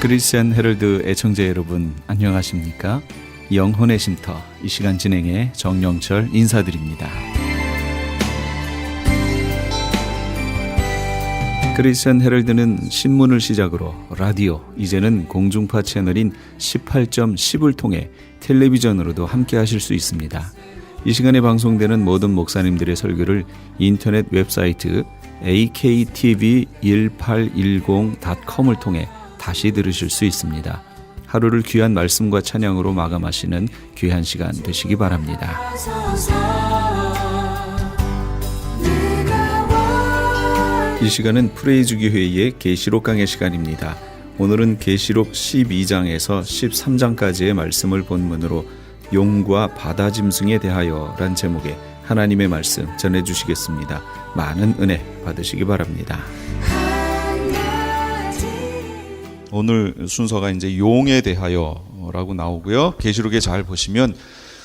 크리스천 헤럴드 애청자 여러분 안녕하십니까? 영혼의 쉼터 이 시간 진행의 정영철 인사드립니다. 크리스천 헤럴드는 신문을 시작으로 라디오, 이제는 공중파 채널인 18.10을 통해 텔레비전으로도 함께 하실 수 있습니다. 이 시간에 방송되는 모든 목사님들의 설교를 인터넷 웹사이트 aktv1810.com을 통해 다시 들으실 수 있습니다. 하루를 귀한 말씀과 찬양으로 마감하시는 귀한 시간 되시기 바랍니다. 이 시간은 프레이주기 회의의 계시록 강의 시간입니다. 오늘은 계시록 12장에서 13장까지의 말씀을 본문으로 용과 바다 짐승에 대하여 란 제목의 하나님의 말씀 전해주시겠습니다. 많은 은혜 받으시기 바랍니다. 오늘 순서가 이제 용에 대하여라고 나오고요. 계시록에 잘 보시면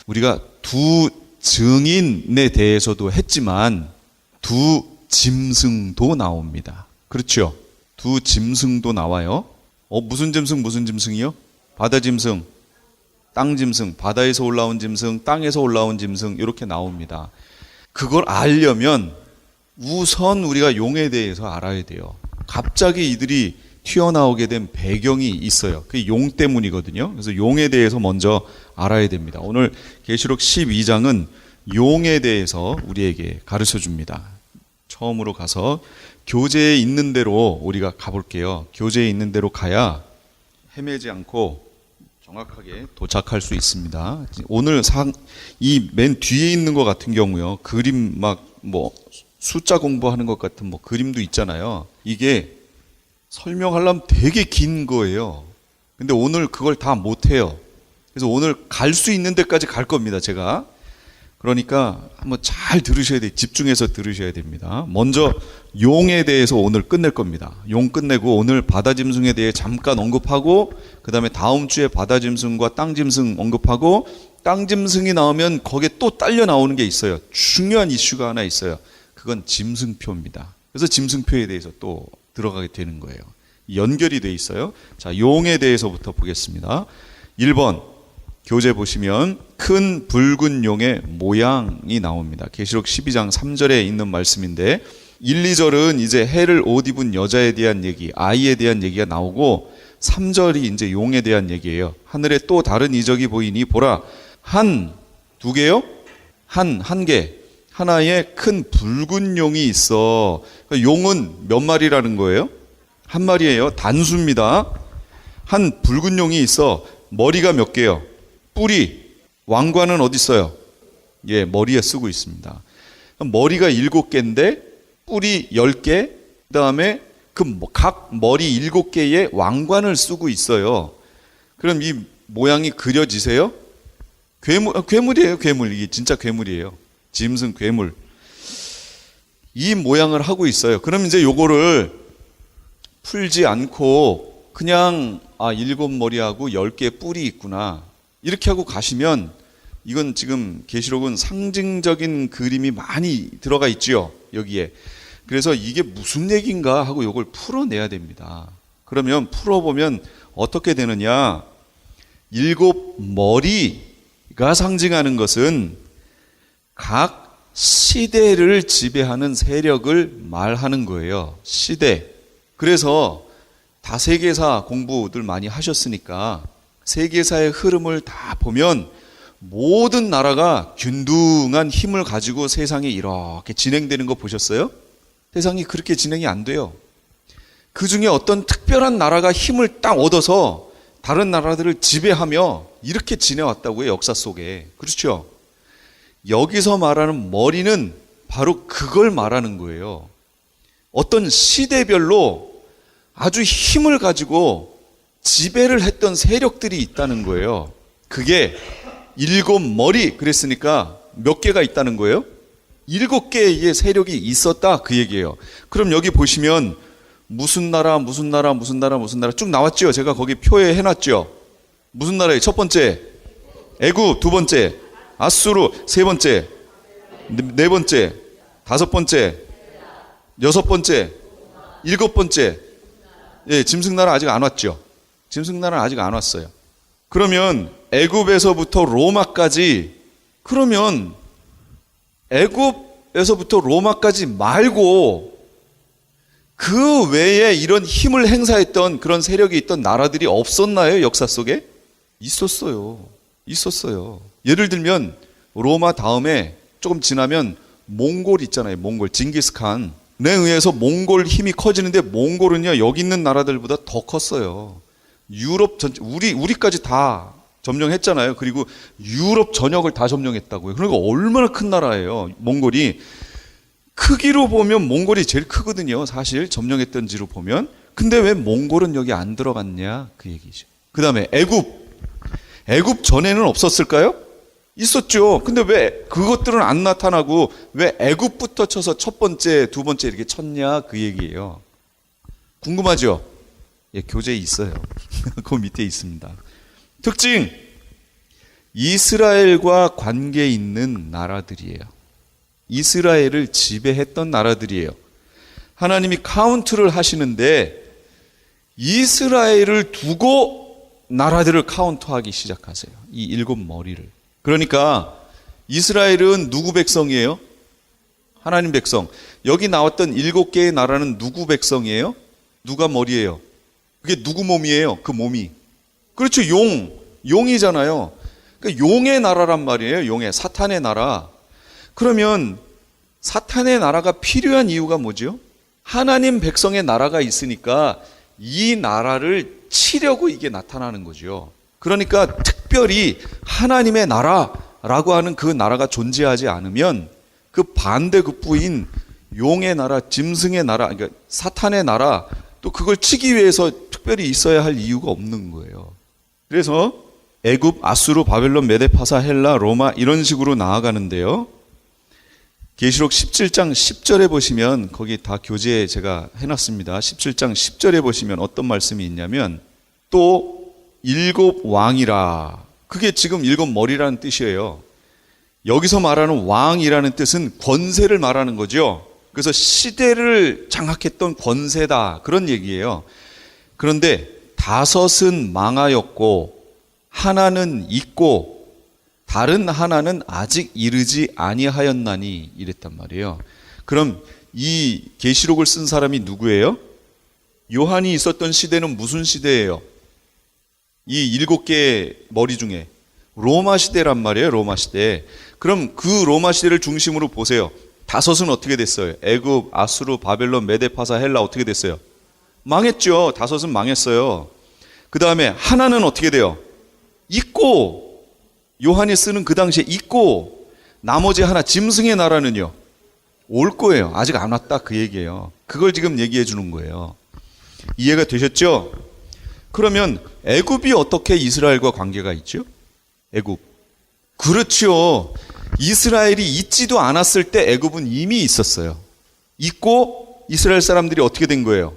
우리가 두 증인에 대해서도 했지만 두 짐승도 나옵니다. 그렇죠? 두 짐승도 나와요. 무슨 짐승 무슨 짐승이요? 바다 짐승, 땅 짐승, 바다에서 올라온 짐승, 땅에서 올라온 짐승 이렇게 나옵니다. 그걸 알려면 우선 우리가 용에 대해서 알아야 돼요. 갑자기 이들이 튀어나오게 된 배경이 있어요. 그게 용 때문이거든요. 그래서 용에 대해서 먼저 알아야 됩니다. 오늘 계시록 12장은 용에 대해서 우리에게 가르쳐 줍니다. 처음으로 가서 교재에 있는 대로 우리가 가볼게요. 교재에 있는 대로 가야 헤매지 않고 정확하게 도착할 수 있습니다. 오늘 이 맨 뒤에 있는 것 같은 경우요. 그림 숫자 공부하는 것 같은 그림도 있잖아요. 이게 설명하려면 되게 긴 거예요. 근데 오늘 그걸 다 못해요. 그래서 오늘 갈 수 있는 데까지 갈 겁니다, 제가. 그러니까 한번 잘 들으셔야 돼요. 집중해서 들으셔야 됩니다. 먼저 용에 대해서 오늘 끝낼 겁니다. 용 끝내고 오늘 바다 짐승에 대해 잠깐 언급하고 그 다음에 다음 주에 바다 짐승과 땅 짐승 언급하고 땅 짐승이 나오면 거기에 또 딸려 나오는 게 있어요. 중요한 이슈가 하나 있어요. 그건 짐승표입니다. 그래서 짐승표에 대해서 또 들어가게 되는 거예요. 연결이 돼 있어요. 자, 용에 대해서부터 보겠습니다. 1번 교재 보시면 큰 붉은 용의 모양이 나옵니다. 계시록 12장 3절에 있는 말씀인데 1, 2절은 이제 해를 옷 입은 여자에 대한 얘기, 아이에 대한 얘기가 나오고 3절이 이제 용에 대한 얘기예요. 하늘에 또 다른 이적이 보이니 보라, 두 개요? 한 개. 하나에 큰 붉은 용이 있어. 용은 몇 마리라는 거예요? 한 마리예요. 단수입니다. 한 붉은 용이 있어. 머리가 몇 개요? 뿔이. 왕관은 어디 있어요? 예, 머리에 쓰고 있습니다. 머리가 7개인데 뿔이 10개. 그 다음에 각 머리 7개의 왕관을 쓰고 있어요. 그럼 이 모양이 그려지세요? 괴물이에요, 괴물. 이게 진짜 괴물이에요. 짐승 괴물. 이 모양을 하고 있어요. 그럼 이제 요거를 풀지 않고 그냥 7머리하고 10개 뿔이 있구나 이렇게 하고 가시면 이건 지금 계시록은 상징적인 그림이 많이 들어가 있죠, 여기에. 그래서 이게 무슨 얘기인가 하고 요걸 풀어내야 됩니다. 그러면 풀어보면 어떻게 되느냐, 7머리가 상징하는 것은 각 시대를 지배하는 세력을 말하는 거예요. 시대. 그래서 다세계사 공부들 많이 하셨으니까 세계사의 흐름을 다 보면 모든 나라가 균등한 힘을 가지고 세상에 이렇게 진행되는 거 보셨어요? 세상이 그렇게 진행이 안 돼요. 그 중에 어떤 특별한 나라가 힘을 딱 얻어서 다른 나라들을 지배하며 이렇게 지내왔다고요, 역사 속에. 그렇죠? 여기서 말하는 머리는 바로 그걸 말하는 거예요. 어떤 시대별로 아주 힘을 가지고 지배를 했던 세력들이 있다는 거예요. 그게 7머리 그랬으니까 몇 개가 있다는 거예요? 7개의 세력이 있었다 그 얘기예요. 그럼 여기 보시면 무슨 나라 쭉 나왔죠? 제가 거기 표에 해놨죠? 무슨 나라예요? 첫 번째 애굽, 두 번째 아수르, 세 번째, 네 번째, 다섯 번째, 여섯 번째, 일곱 번째. 예, 짐승나라 아직 안 왔죠. 짐승 나라는 아직 안 왔어요. 그러면 애굽에서부터 로마까지, 그러면 애굽에서부터 로마까지 말고 그 외에 이런 힘을 행사했던 그런 세력이 있던 나라들이 없었나요? 역사 속에? 있었어요. 예를 들면 로마 다음에 조금 지나면 몽골 있잖아요. 몽골, 징기스칸에 의해서 몽골 힘이 커지는데, 몽골은요 여기 있는 나라들보다 더 컸어요. 유럽 전체, 우리까지 다 점령했잖아요. 그리고 유럽 전역을 다 점령했다고요. 그러니까 얼마나 큰 나라예요, 몽골이. 크기로 보면 몽골이 제일 크거든요, 사실 점령했던 지로 보면. 근데 왜 몽골은 여기 안 들어갔냐, 그 얘기죠. 그 다음에 애굽 전에는 없었을까요? 있었죠. 근데 왜 그것들은 안 나타나고 왜 애굽부터 쳐서 첫 번째, 두 번째 이렇게 쳤냐, 그 얘기예요. 궁금하죠? 예, 교재에 있어요. 그 밑에 있습니다. 특징, 이스라엘과 관계 있는 나라들이에요. 이스라엘을 지배했던 나라들이에요. 하나님이 카운트를 하시는데 이스라엘을 두고 나라들을 카운트하기 시작하세요. 이 7머리를. 그러니까 이스라엘은 누구 백성이에요? 하나님 백성. 여기 나왔던 7개의 나라는 누구 백성이에요? 누가 머리예요? 그게 누구 몸이에요? 그 몸이. 그렇죠. 용이잖아요. 그러니까 용의 나라란 말이에요. 용의, 사탄의 나라. 그러면 사탄의 나라가 필요한 이유가 뭐죠? 하나님 백성의 나라가 있으니까 이 나라를 치려고 이게 나타나는 거죠. 그러니까 특별히 하나님의 나라라고 하는 그 나라가 존재하지 않으면 그 반대급부인 용의 나라, 짐승의 나라, 그러니까 사탄의 나라, 또 그걸 치기 위해서 특별히 있어야 할 이유가 없는 거예요. 그래서 애굽, 아수르, 바벨론, 메데파사, 헬라, 로마 이런 식으로 나아가는데요. 계시록 17장 10절에 보시면, 거기 다 교재에 제가 해놨습니다. 17장 10절에 보시면 어떤 말씀이 있냐면, 또 7왕이라. 그게 지금 7머리라는 뜻이에요. 여기서 말하는 왕이라는 뜻은 권세를 말하는 거죠. 그래서 시대를 장악했던 권세다, 그런 얘기예요. 그런데 5은 망하였고 하나는 있고 다른 하나는 아직 이르지 아니하였나니, 이랬단 말이에요. 그럼 이 계시록을 쓴 사람이 누구예요? 요한이 있었던 시대는 무슨 시대예요? 이 7개의 머리 중에 로마 시대란 말이에요. 로마 시대. 그럼 그 로마 시대를 중심으로 보세요. 5은 어떻게 됐어요? 애굽, 아수르, 바벨론, 메데파사, 헬라 어떻게 됐어요? 망했죠. 5은 망했어요. 그 다음에 하나는 어떻게 돼요? 있고, 요한이 쓰는 그 당시에 있고, 나머지 하나, 짐승의 나라는요 올 거예요. 아직 안 왔다, 그 얘기예요. 그걸 지금 얘기해 주는 거예요. 이해가 되셨죠? 그러면 애굽이 어떻게 이스라엘과 관계가 있죠? 애굽. 그렇죠. 이스라엘이 있지도 않았을 때 애굽은 이미 있었어요. 있고 이스라엘 사람들이 어떻게 된 거예요?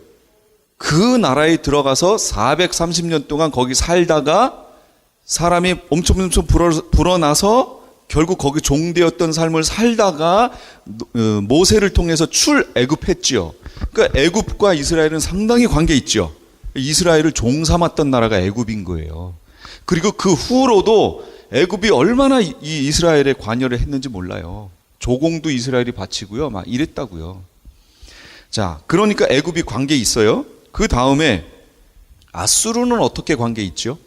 그 나라에 들어가서 430년 동안 거기 살다가 사람이 엄청 불어나서 결국 거기 종되었던 삶을 살다가 모세를 통해서 출애굽했지요. 그러니까 애굽과 이스라엘은 상당히 관계 있죠. 이스라엘을 종 삼았던 나라가 애굽인 거예요. 그리고 그 후로도 애굽이 얼마나 이 이스라엘에 관여를 했는지 몰라요. 조공도 이스라엘이 바치고요, 막 이랬다고요. 자, 그러니까 애굽이 관계 있어요. 그 다음에 아수르는 어떻게 관계 있죠?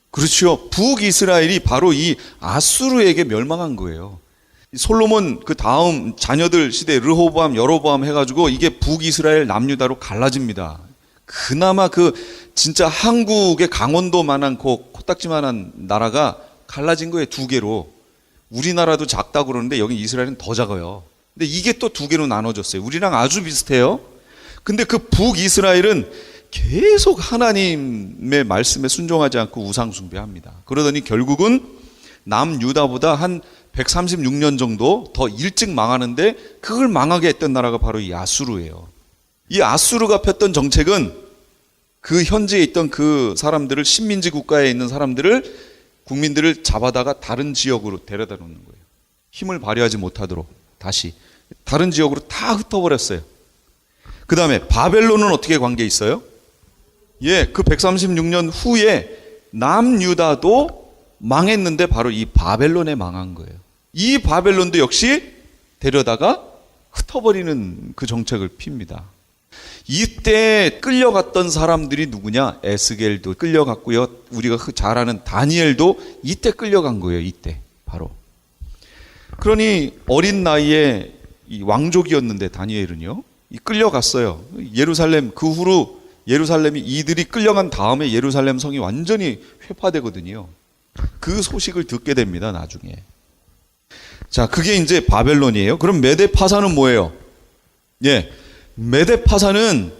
그렇죠. 북이스라엘이 바로 이 아수르에게 멸망한 거예요. 솔로몬 그 다음 자녀들 시대 르호보암, 여로보암 해가지고 이게 북이스라엘 남유다로 갈라집니다. 그나마 그 진짜 한국의 강원도만한 그 코딱지만한 나라가 갈라진 거예요. 2개로. 우리나라도 작다고 그러는데 여기 이스라엘은 더 작아요. 근데 이게 또 2개로 나눠졌어요. 우리랑 아주 비슷해요. 근데 그 북이스라엘은 계속 하나님의 말씀에 순종하지 않고 우상 숭배합니다. 그러더니 결국은 남유다보다 한 136년 정도 더 일찍 망하는데, 그걸 망하게 했던 나라가 바로 이 아수르예요. 이 아수르가 폈던 정책은 그 현지에 있던 그 사람들을, 식민지 국가에 있는 사람들을, 국민들을 잡아다가 다른 지역으로 데려다 놓는 거예요. 힘을 발휘하지 못하도록 다시 다른 지역으로 다 흩어버렸어요. 그 다음에 바벨론은 어떻게 관계 있어요? 예, 그 136년 후에 남유다도 망했는데 바로 이 바벨론에 망한 거예요. 이 바벨론도 역시 데려다가 흩어버리는 그 정책을 핍니다. 이때 끌려갔던 사람들이 누구냐? 에스겔도 끌려갔고요. 우리가 잘 아는 다니엘도 이때 끌려간 거예요. 이때 바로. 그러니 어린 나이에 이 왕족이었는데 다니엘은요, 이 끌려갔어요. 예루살렘, 그 후로 예루살렘이, 이들이 끌려간 다음에 예루살렘 성이 완전히 회파되거든요. 그 소식을 듣게 됩니다. 나중에. 자, 그게 이제 바벨론이에요. 그럼 메데파사는 뭐예요? 예, 메데파사는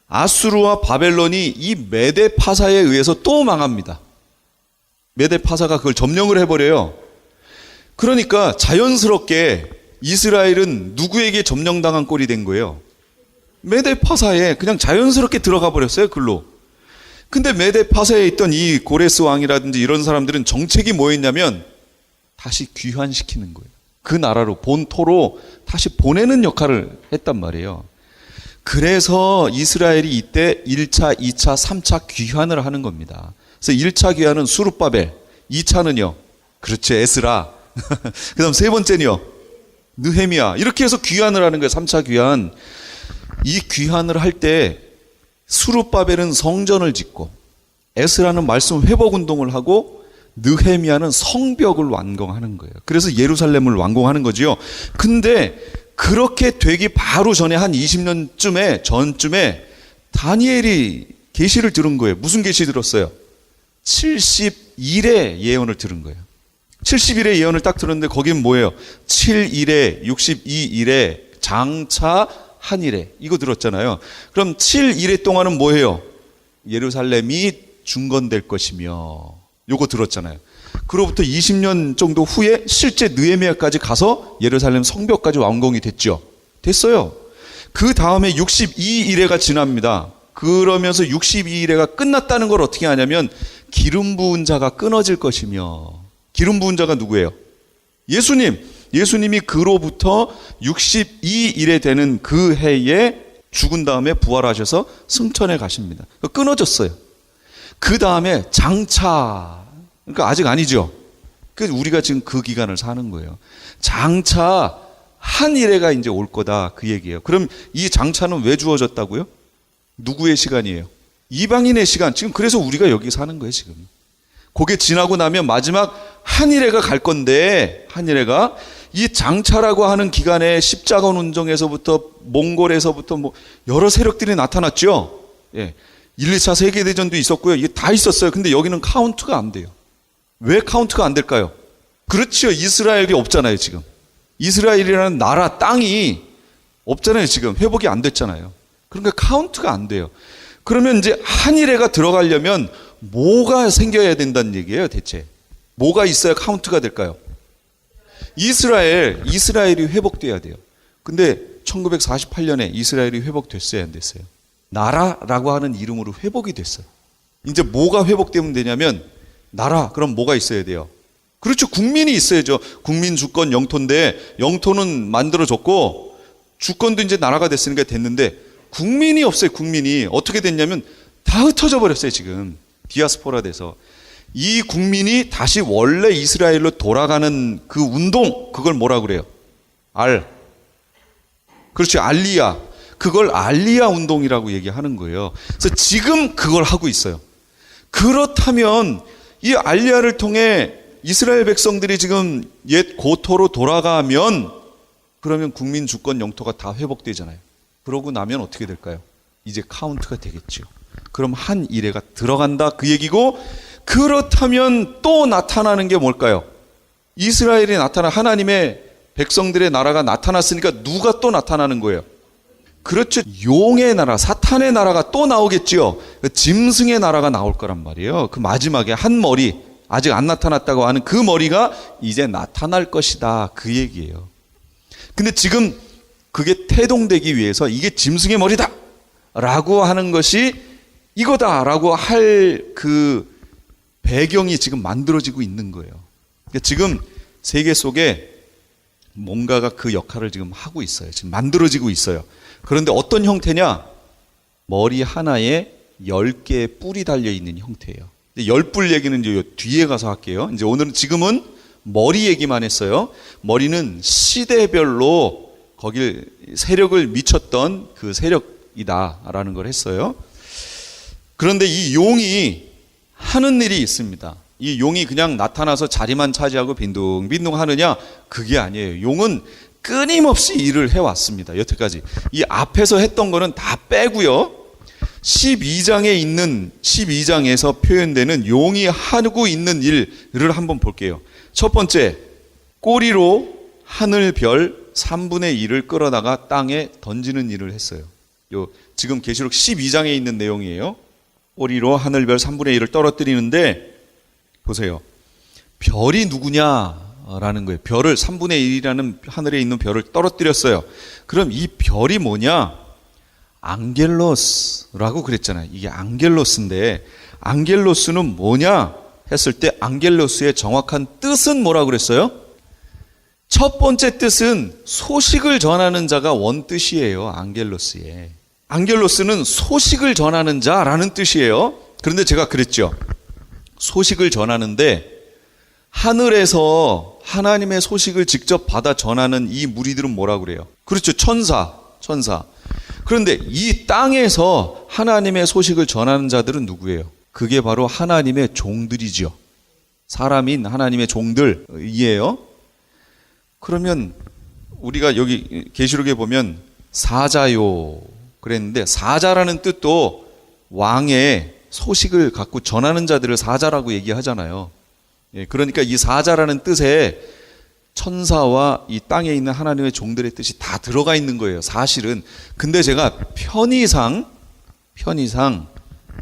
아수르와 바벨론이 이 메데파사에 의해서 또 망합니다. 메데파사가 그걸 점령을 해버려요. 그러니까 자연스럽게 이스라엘은 누구에게 점령당한 꼴이 된 거예요? 메데파사에 그냥 자연스럽게 들어가 버렸어요, 글로. 근데 메데파사에 있던 이 고레스 왕이라든지 이런 사람들은 정책이 뭐였냐면 다시 귀환시키는 거예요. 그 나라로, 본토로 다시 보내는 역할을 했단 말이에요. 그래서 이스라엘이 이때 1차, 2차, 3차 귀환을 하는 겁니다. 그래서 1차 귀환은 수룹바벨, 2차는요, 그렇죠, 에스라. 그 다음 세 번째는요, 느헤미야. 이렇게 해서 귀환을 하는 거예요. 3차 귀환. 이 귀환을 할 때 수룹바벨은 성전을 짓고, 에스라는 말씀 회복 운동을 하고, 느헤미야는 성벽을 완공하는 거예요. 그래서 예루살렘을 완공하는 거지요. 근데 그렇게 되기 바로 전에 한 20년쯤에 전쯤에 다니엘이 계시를 들은 거예요. 무슨 계시 들었어요? 70일의 예언을 들은 거예요. 70일의 예언을 딱 들었는데 거긴 뭐예요? 7일에 62일에 장차 한일에, 이거 들었잖아요. 그럼 7일의 동안은 뭐예요? 예루살렘이 중건될 것이며, 요거 들었잖아요. 그로부터 20년 정도 후에 실제 느헤미야까지 가서 예루살렘 성벽까지 완공이 됐죠. 됐어요. 그 다음에 62일에가 지납니다. 그러면서 62일에가 끝났다는 걸 어떻게 하냐면 기름 부은 자가 끊어질 것이며, 기름 부은 자가 누구예요? 예수님이 그로부터 62일에 되는 그 해에 죽은 다음에 부활하셔서 승천해 가십니다. 끊어졌어요. 그 다음에 장차, 그러니까 아직 아니죠. 그래서 우리가 지금 그 기간을 사는 거예요. 장차 한일회가 이제 올 거다, 그 얘기예요. 그럼 이 장차는 왜 주어졌다고요? 누구의 시간이에요? 이방인의 시간. 지금 그래서 우리가 여기 사는 거예요, 지금. 그게 지나고 나면 마지막 한일회가 갈 건데, 한일회가 이 장차라고 하는 기간에 십자군 운동에서부터 몽골에서부터 뭐 여러 세력들이 나타났죠. 예. 1, 2차 세계대전도 있었고요. 이게 다 있었어요. 근데 여기는 카운트가 안 돼요. 왜 카운트가 안 될까요? 그렇죠. 이스라엘이 없잖아요, 지금. 이스라엘이라는 나라, 땅이 없잖아요, 지금. 회복이 안 됐잖아요. 그러니까 카운트가 안 돼요. 그러면 이제 한일회가 들어가려면 뭐가 생겨야 된다는 얘기예요, 대체. 뭐가 있어야 카운트가 될까요? 이스라엘이 회복돼야 돼요. 근데 1948년에 이스라엘이 회복됐어요, 안 됐어요? 나라라고 하는 이름으로 회복이 됐어요. 이제 뭐가 회복되면 되냐면, 나라, 그럼 뭐가 있어야 돼요? 그렇죠. 국민이 있어야죠. 국민 주권 영토인데, 영토는 만들어졌고, 주권도 이제 나라가 됐으니까 됐는데, 국민이 없어요, 국민이. 어떻게 됐냐면, 다 흩어져 버렸어요, 지금. 디아스포라 돼서. 이 국민이 다시 원래 이스라엘로 돌아가는 그 운동, 그걸 뭐라 그래요? 그렇죠. 알리야. 그걸 알리야 운동이라고 얘기하는 거예요. 그래서 지금 그걸 하고 있어요. 그렇다면 이 알리야를 통해 이스라엘 백성들이 지금 옛 고토로 돌아가면, 그러면 국민 주권 영토가 다 회복되잖아요. 그러고 나면 어떻게 될까요? 이제 카운트가 되겠죠. 그럼 한 일회가 들어간다, 그 얘기고, 그렇다면 또 나타나는 게 뭘까요? 이스라엘이 하나님의 백성들의 나라가 나타났으니까 누가 또 나타나는 거예요? 그렇죠. 용의 나라, 사탄의 나라가 또 나오겠지요. 짐승의 나라가 나올 거란 말이에요. 그 마지막에 한 머리, 아직 안 나타났다고 하는 그 머리가 이제 나타날 것이다, 그 얘기예요. 근데 지금 그게 태동되기 위해서 이게 짐승의 머리다 라고 하는 것이 이거다 라고 할 그 배경이 지금 만들어지고 있는 거예요. 그러니까 지금 세계 속에 뭔가가 그 역할을 지금 하고 있어요. 지금 만들어지고 있어요. 그런데 어떤 형태냐? 머리 하나에 10개의 뿔이 달려있는 형태예요. 10뿔 얘기는 이제 뒤에 가서 할게요. 이제 오늘은 지금은 머리 얘기만 했어요. 머리는 시대별로 거길 세력을 미쳤던 그 세력이다라는 걸 했어요. 그런데 이 용이 하는 일이 있습니다. 이 용이 그냥 나타나서 자리만 차지하고 빈둥빈둥 하느냐? 그게 아니에요. 용은 끊임없이 일을 해왔습니다. 여태까지. 이 앞에서 했던 거는 다 빼고요. 12장에서 표현되는 용이 하고 있는 일을 한번 볼게요. 첫 번째, 꼬리로 하늘별 3분의 1을 끌어다가 땅에 던지는 일을 했어요. 지금 계시록 12장에 있는 내용이에요. 꼬리로 하늘별 3분의 1을 떨어뜨리는데 보세요. 별이 누구냐라는 거예요. 별을 3분의 1이라는 하늘에 있는 별을 떨어뜨렸어요. 그럼 이 별이 뭐냐? 앙겔로스라고 그랬잖아요. 이게 앙겔로스인데 앙겔로스는 뭐냐 했을 때 앙겔로스의 정확한 뜻은 뭐라고 그랬어요? 첫 번째 뜻은 소식을 전하는 자가 원뜻이에요. 앙겔로스의. 앙겔로스는 소식을 전하는 자라는 뜻이에요. 그런데 제가 그랬죠. 소식을 전하는데 하늘에서 하나님의 소식을 직접 받아 전하는 이 무리들은 뭐라고 그래요? 그렇죠. 천사. 그런데 이 땅에서 하나님의 소식을 전하는 자들은 누구예요? 그게 바로 하나님의 종들이죠. 사람인 하나님의 종들이에요. 그러면 우리가 여기 계시록에 보면 사자요 그랬는데 사자라는 뜻도 왕의 소식을 갖고 전하는 자들을 사자라고 얘기하잖아요. 그러니까 이 사자라는 뜻에 천사와 이 땅에 있는 하나님의 종들의 뜻이 다 들어가 있는 거예요. 사실은. 근데 제가 편의상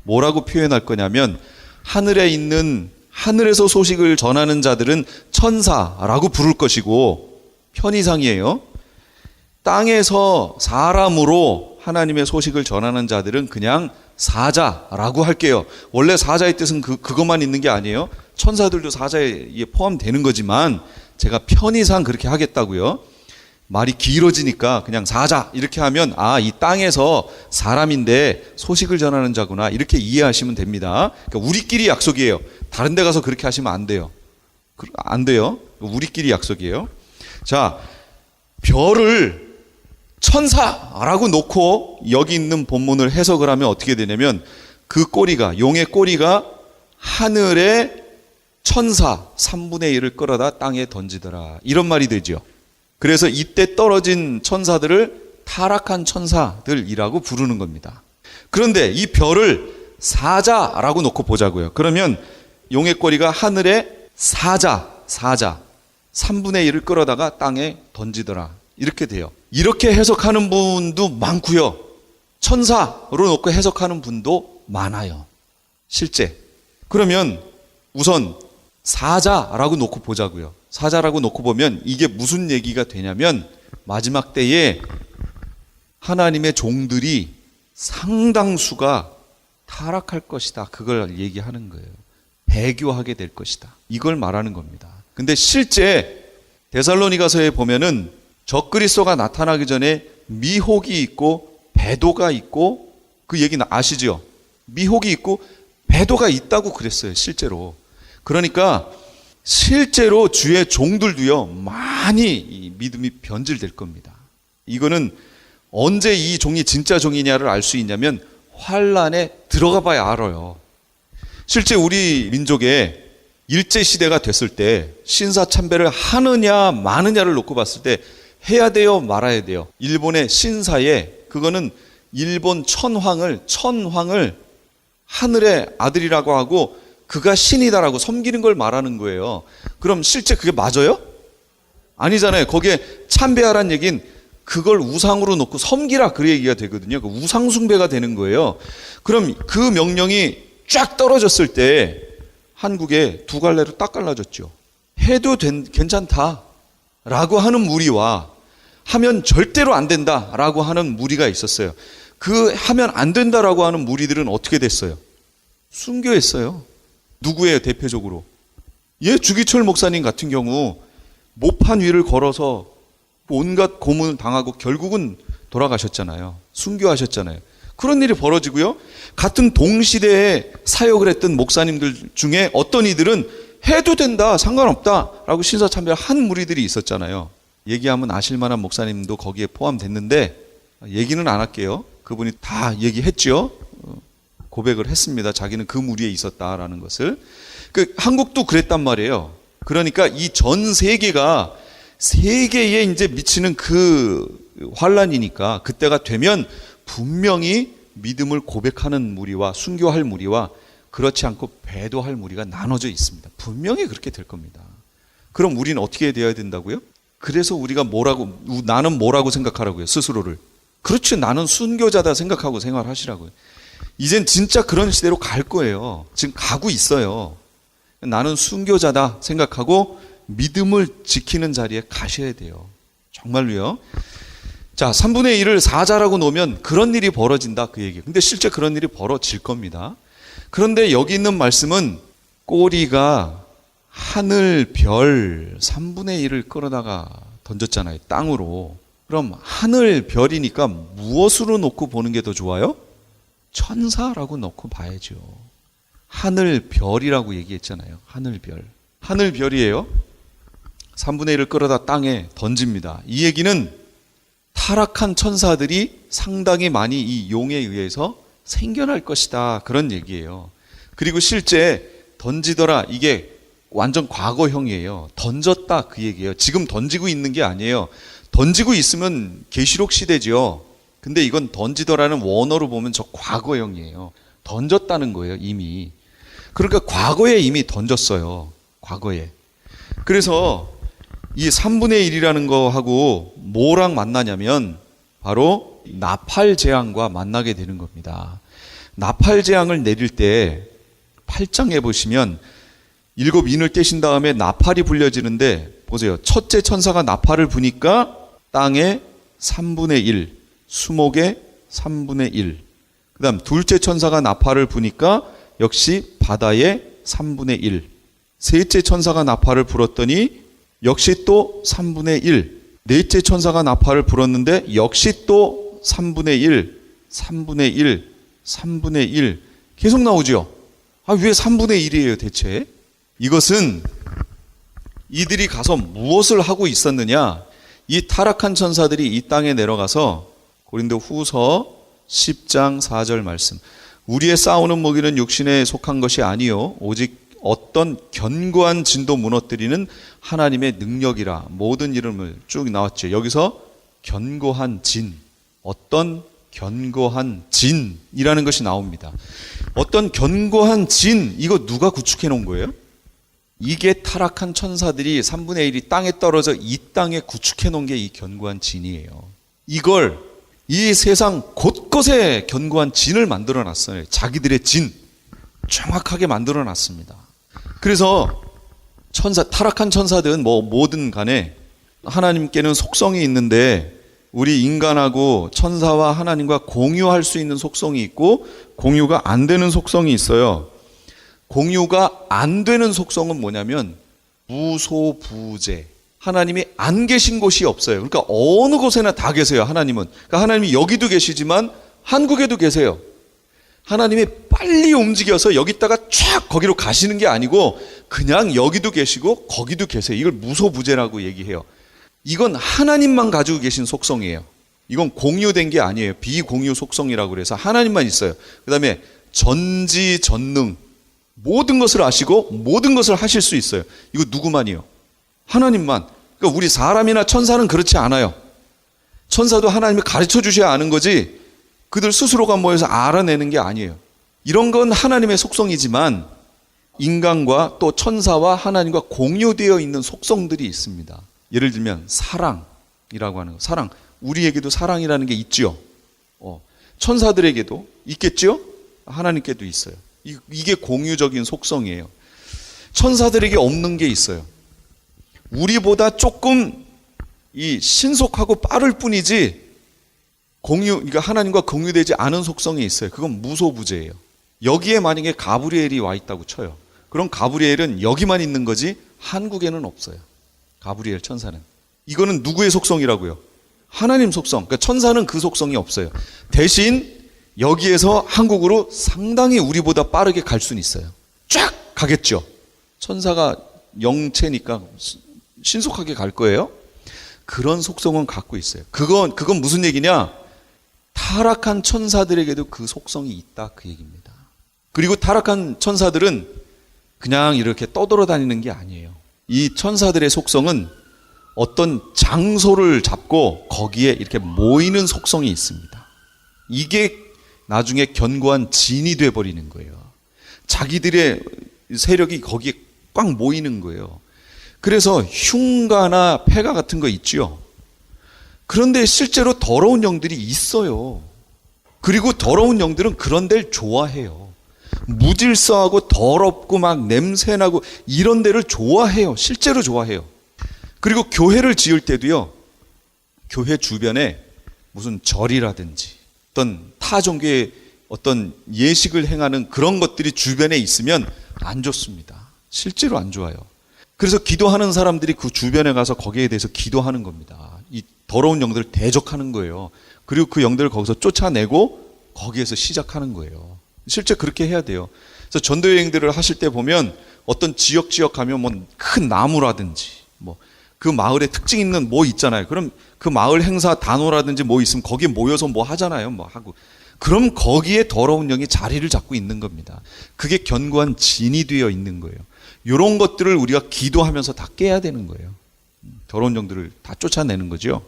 뭐라고 표현할 거냐면 하늘에서 소식을 전하는 자들은 천사라고 부를 것이고 편의상이에요. 땅에서 사람으로 하나님의 소식을 전하는 자들은 그냥 사자라고 할게요. 원래 사자의 뜻은 그것만 있는 게 아니에요. 천사들도 사자에 포함되는 거지만 제가 편의상 그렇게 하겠다고요. 말이 길어지니까 그냥 사자 이렇게 하면 이 땅에서 사람인데 소식을 전하는 자구나 이렇게 이해하시면 됩니다. 그러니까 우리끼리 약속이에요. 다른 데 가서 그렇게 하시면 안 돼요. 안 돼요. 우리끼리 약속이에요. 자, 별을 천사라고 놓고 여기 있는 본문을 해석을 하면 어떻게 되냐면 그 꼬리가 용의 꼬리가 하늘의 천사 3분의 1을 끌어다 땅에 던지더라 이런 말이 되죠. 그래서 이때 떨어진 천사들을 타락한 천사들이라고 부르는 겁니다. 그런데 이 별을 사자라고 놓고 보자고요. 그러면 용의 꼬리가 하늘의 사자 3분의 1을 끌어다가 땅에 던지더라 이렇게 돼요. 이렇게 해석하는 분도 많고요. 천사로 놓고 해석하는 분도 많아요. 실제. 그러면 우선 사자라고 놓고 보자고요. 사자라고 놓고 보면 이게 무슨 얘기가 되냐면 마지막 때에 하나님의 종들이 상당수가 타락할 것이다. 그걸 얘기하는 거예요. 배교하게 될 것이다. 이걸 말하는 겁니다. 근데 실제 데살로니가서에 보면은 적그리스도가 나타나기 전에 미혹이 있고 배도가 있고 그 얘기는 아시죠? 미혹이 있고 배도가 있다고 그랬어요. 실제로. 그러니까 실제로 주의 종들도요 많이 이 믿음이 변질될 겁니다. 이거는 언제 이 종이 진짜 종이냐를 알 수 있냐면 환란에 들어가 봐야 알아요. 실제 우리 민족에 일제시대가 됐을 때 신사참배를 하느냐 마느냐를 놓고 봤을 때 해야 돼요 말아야 돼요. 일본의 신사에 그거는 일본 천황을 하늘의 아들이라고 하고 그가 신이다라고 섬기는 걸 말하는 거예요. 그럼 실제 그게 맞아요? 아니잖아요. 거기에 참배하란 얘기는 그걸 우상으로 놓고 섬기라 그 얘기가 되거든요. 그 우상 숭배가 되는 거예요. 그럼 그 명령이 쫙 떨어졌을 때 한국에 두 갈래로 딱 갈라졌죠. 해도 괜찮다라고 하는 무리와 하면 절대로 안 된다라고 하는 무리가 있었어요. 그 하면 안 된다라고 하는 무리들은 어떻게 됐어요? 순교했어요. 누구예요 대표적으로? 주기철 목사님 같은 경우 모판 위를 걸어서 온갖 고문을 당하고 결국은 돌아가셨잖아요. 순교하셨잖아요. 그런 일이 벌어지고요. 같은 동시대에 사역을 했던 목사님들 중에 어떤 이들은 해도 된다, 상관없다라고 신사참배한 무리들이 있었잖아요. 얘기하면 아실 만한 목사님도 거기에 포함됐는데 얘기는 안 할게요. 그분이 다 얘기했죠. 고백을 했습니다. 자기는 그 무리에 있었다라는 것을. 한국도 그랬단 말이에요. 그러니까 이 전 세계가 세계에 이제 미치는 그 환란이니까 그때가 되면 분명히 믿음을 고백하는 무리와 순교할 무리와 그렇지 않고 배도할 무리가 나눠져 있습니다. 분명히 그렇게 될 겁니다. 그럼 우리는 어떻게 되어야 된다고요? 그래서 우리가 나는 뭐라고 생각하라고요? 스스로를. 그렇지, 나는 순교자다 생각하고 생활하시라고요. 이젠 진짜 그런 시대로 갈 거예요. 지금 가고 있어요. 나는 순교자다 생각하고 믿음을 지키는 자리에 가셔야 돼요. 정말로요. 자, 3분의 1을 사자라고 놓으면 그런 일이 벌어진다 그 얘기예요. 근데 실제 그런 일이 벌어질 겁니다. 그런데 여기 있는 말씀은 꼬리가 하늘 별 3분의 1을 끌어다가 던졌잖아요. 땅으로. 그럼 하늘 별이니까 무엇으로 놓고 보는 게 더 좋아요? 천사라고 놓고 봐야죠. 하늘 별이라고 얘기했잖아요. 하늘 별. 하늘 별이에요. 3분의 1을 끌어다 땅에 던집니다. 이 얘기는 타락한 천사들이 상당히 많이 이 용에 의해서 생겨날 것이다. 그런 얘기예요. 그리고 실제 던지더라. 이게 완전 과거형이에요. 던졌다 그 얘기예요. 지금 던지고 있는 게 아니에요. 던지고 있으면 계시록 시대죠. 근데 이건 던지더라는 원어로 보면 저 과거형이에요. 던졌다는 거예요, 이미. 그러니까 과거에 이미 던졌어요. 과거에. 그래서 이 3분의 1이라는 거하고 뭐랑 만나냐면 바로 나팔 재앙과 만나게 되는 겁니다. 나팔 재앙을 내릴 때 8장에 보시면 7인을 떼신 다음에 나팔이 불려지는데 보세요. 첫째 천사가 나팔을 부니까 땅의 3분의 1, 수목의 3분의 1. 그 다음 둘째 천사가 나팔을 부니까 역시 바다의 3분의 1. 셋째 천사가 나팔을 불었더니 역시 또 3분의 1. 넷째 천사가 나팔을 불었는데 역시 또 3분의 1, 3분의 1, 3분의 1. 계속 나오죠. 왜 3분의 1이에요 대체? 이것은 이들이 가서 무엇을 하고 있었느냐? 이 타락한 천사들이 이 땅에 내려가서 고린도 후서 10장 4절 말씀. 우리의 싸우는 무기는 육신에 속한 것이 아니요 오직 어떤 견고한 진도 무너뜨리는 하나님의 능력이라. 모든 이름을 쭉 나왔죠. 여기서 견고한 진, 어떤 견고한 진이라는 것이 나옵니다. 어떤 견고한 진, 이거 누가 구축해 놓은 거예요? 이게 타락한 천사들이 3분의 1이 땅에 떨어져 이 땅에 구축해 놓은 게 이 견고한 진이에요. 이걸 이 세상 곳곳에 견고한 진을 만들어 놨어요. 자기들의 진 정확하게 만들어 놨습니다. 그래서 타락한 천사들은 뭐든 간에 하나님께는 속성이 있는데 우리 인간하고 천사와 하나님과 공유할 수 있는 속성이 있고 공유가 안 되는 속성이 있어요. 공유가 안 되는 속성은 뭐냐면 무소부재. 하나님이 안 계신 곳이 없어요. 그러니까 어느 곳에나 다 계세요. 하나님은. 그러니까 하나님이 여기도 계시지만 한국에도 계세요. 하나님이 빨리 움직여서 여기다가 촥 거기로 가시는 게 아니고 그냥 여기도 계시고 거기도 계세요. 이걸 무소부재라고 얘기해요. 이건 하나님만 가지고 계신 속성이에요. 이건 공유된 게 아니에요. 비공유 속성이라고 그래서 하나님만 있어요. 그 다음에 전지전능. 모든 것을 아시고 모든 것을 하실 수 있어요. 이거 누구만이요? 하나님만. 그러니까 우리 사람이나 천사는 그렇지 않아요. 천사도 하나님이 가르쳐 주셔야 아는 거지 그들 스스로가 모여서 알아내는 게 아니에요. 이런 건 하나님의 속성이지만 인간과 또 천사와 하나님과 공유되어 있는 속성들이 있습니다. 예를 들면 사랑이라고 하는 거. 사랑. 우리에게도 사랑이라는 게 있죠. 천사들에게도 있겠죠? 하나님께도 있어요. 이게 공유적인 속성이에요. 천사들에게 없는 게 있어요. 우리보다 조금 신속하고 빠를 뿐이지 그러니까 하나님과 공유되지 않은 속성이 있어요. 그건 무소부재예요. 여기에 만약에 가브리엘이 와 있다고 쳐요. 그럼 가브리엘은 여기만 있는 거지 한국에는 없어요. 가브리엘 천사는. 이거는 누구의 속성이라고요? 하나님 속성. 그러니까 천사는 그 속성이 없어요. 대신 여기에서 한국으로 상당히 우리보다 빠르게 갈 수는 있어요. 쫙 가겠죠. 천사가 영체니까 신속하게 갈 거예요. 그런 속성은 갖고 있어요. 그건 무슨 얘기냐? 타락한 천사들에게도 그 속성이 있다, 그 얘기입니다. 그리고 타락한 천사들은 그냥 이렇게 떠돌아다니는 게 아니에요. 이 천사들의 속성은 어떤 장소를 잡고 거기에 이렇게 모이는 속성이 있습니다. 이게 나중에 견고한 진이 돼버리는 거예요. 자기들의 세력이 거기에 꽉 모이는 거예요. 그래서 흉가나 폐가 같은 거 있죠. 그런데 실제로 더러운 영들이 있어요. 그리고 더러운 영들은 그런 데를 좋아해요. 무질서하고 더럽고 막 냄새나고 이런 데를 좋아해요. 실제로 좋아해요. 그리고 교회를 지을 때도요, 교회 주변에 무슨 절이라든지 어떤 타 종교의 어떤 예식을 행하는 그런 것들이 주변에 있으면 안 좋습니다. 실제로 안 좋아요. 그래서 기도하는 사람들이 그 주변에 가서 거기에 대해서 기도하는 겁니다. 이 더러운 영들을 대적하는 거예요. 그리고 그 영들을 거기서 쫓아내고 거기에서 시작하는 거예요. 실제 그렇게 해야 돼요. 그래서 전도 여행들을 하실 때 보면 어떤 지역 가면 뭐 큰 나무라든지 뭐 그 마을에 특징 있는 뭐 있잖아요. 그럼 그 마을 행사 단오라든지 뭐 있으면 거기에 모여서 뭐 하잖아요. 뭐 하고. 그럼 거기에 더러운 영이 자리를 잡고 있는 겁니다. 그게 견고한 진이 되어 있는 거예요. 이런 것들을 우리가 기도하면서 다 깨야 되는 거예요. 더러운 영들을 다 쫓아내는 거죠.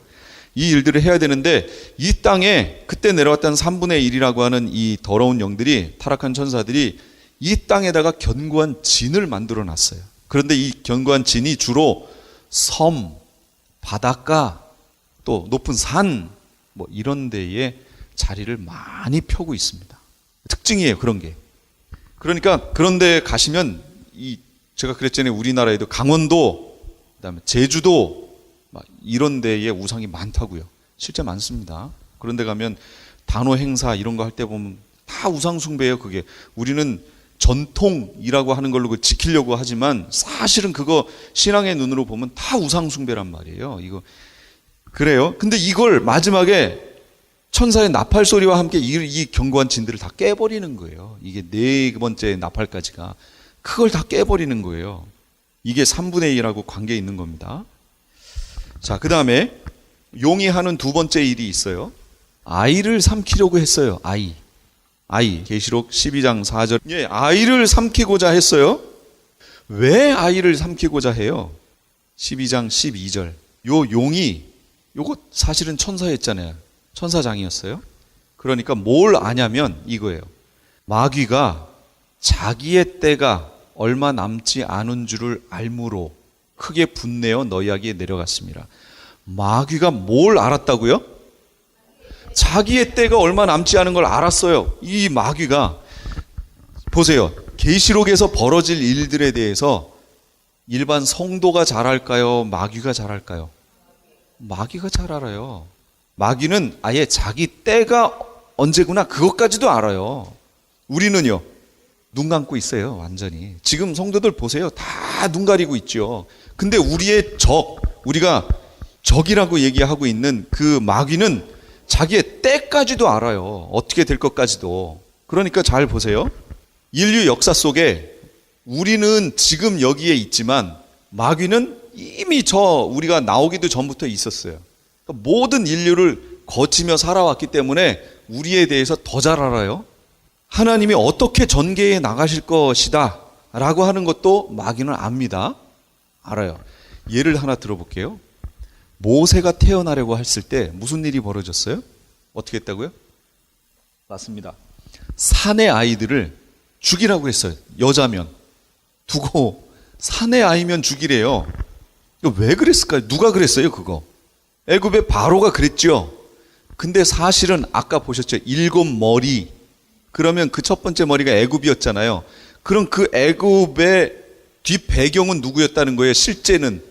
이 일들을 해야 되는데 이 땅에 그때 내려왔던 3분의 1이라고 하는 이 더러운 영들이, 타락한 천사들이 이 땅에다가 견고한 진을 만들어 놨어요. 그런데 이 견고한 진이 주로 섬, 바닷가, 또 높은 산, 뭐 이런 데에 자리를 많이 펴고 있습니다. 특징이에요, 그런 게. 그러니까 그런 데 가시면 제가 그랬잖아요. 우리나라에도 강원도, 그다음에 제주도 막 이런 데에 우상이 많다고요. 실제 많습니다. 그런 데 가면 단오 행사 이런 거 할 때 보면 다 우상 숭배예요, 그게. 우리는 전통이라고 하는 걸로 지키려고 하지만 사실은 그거 신앙의 눈으로 보면 다 우상 숭배란 말이에요. 이거 그래요. 근데 이걸 마지막에 천사의 나팔 소리와 함께 이 견고한 진들을 다 깨버리는 거예요. 이게 네 번째 나팔까지가 그걸 다 깨버리는 거예요. 이게 3분의 2라고 관계 있는 겁니다. 자, 그 다음에 용이 하는 두 번째 일이 있어요. 아이를 삼키려고 했어요. 아이. 계시록 12장 4절. 예, 아이를 삼키고자 했어요. 왜 아이를 삼키고자 해요? 12장 12절. 요 용이 요거 사실은 천사였잖아요. 천사장이었어요. 그러니까 뭘 아냐면 이거예요. 마귀가 자기의 때가 얼마 남지 않은 줄을 알므로 크게 분내어 너희에게 내려갔습니다. 마귀가 뭘 알았다고요? 자기의 때가 얼마 남지 않은 걸 알았어요. 이 마귀가. 보세요. 계시록에서 벌어질 일들에 대해서 일반 성도가 잘 알까요? 마귀가 잘 알까요? 마귀가 잘 알아요. 마귀는 아예 자기 때가 언제구나 그것까지도 알아요. 우리는요, 눈 감고 있어요. 완전히. 지금 성도들 보세요. 다 눈 가리고 있죠. 근데 우리의 우리가 적이라고 얘기하고 있는 그 마귀는 자기의 때까지도 알아요. 어떻게 될 것까지도. 그러니까 잘 보세요. 인류 역사 속에 우리는 지금 여기에 있지만 마귀는 이미 우리가 나오기도 전부터 있었어요. 그러니까 모든 인류를 거치며 살아왔기 때문에 우리에 대해서 더 잘 알아요. 하나님이 어떻게 전개해 나가실 것이다 라고 하는 것도 마귀는 압니다. 알아요. 예를 하나 들어볼게요. 모세가 태어나려고 했을 때 무슨 일이 벌어졌어요? 어떻게 했다고요? 맞습니다. 산의 아이들을 죽이라고 했어요. 여자면. 두고 산의 아이면 죽이래요. 이거 왜 그랬을까요? 누가 그랬어요, 그거? 애굽의 바로가 그랬죠. 근데 사실은 아까 보셨죠? 7머리. 그러면 그 첫 번째 머리가 애굽이었잖아요. 그럼 그 애굽의 뒷배경은 누구였다는 거예요? 실제는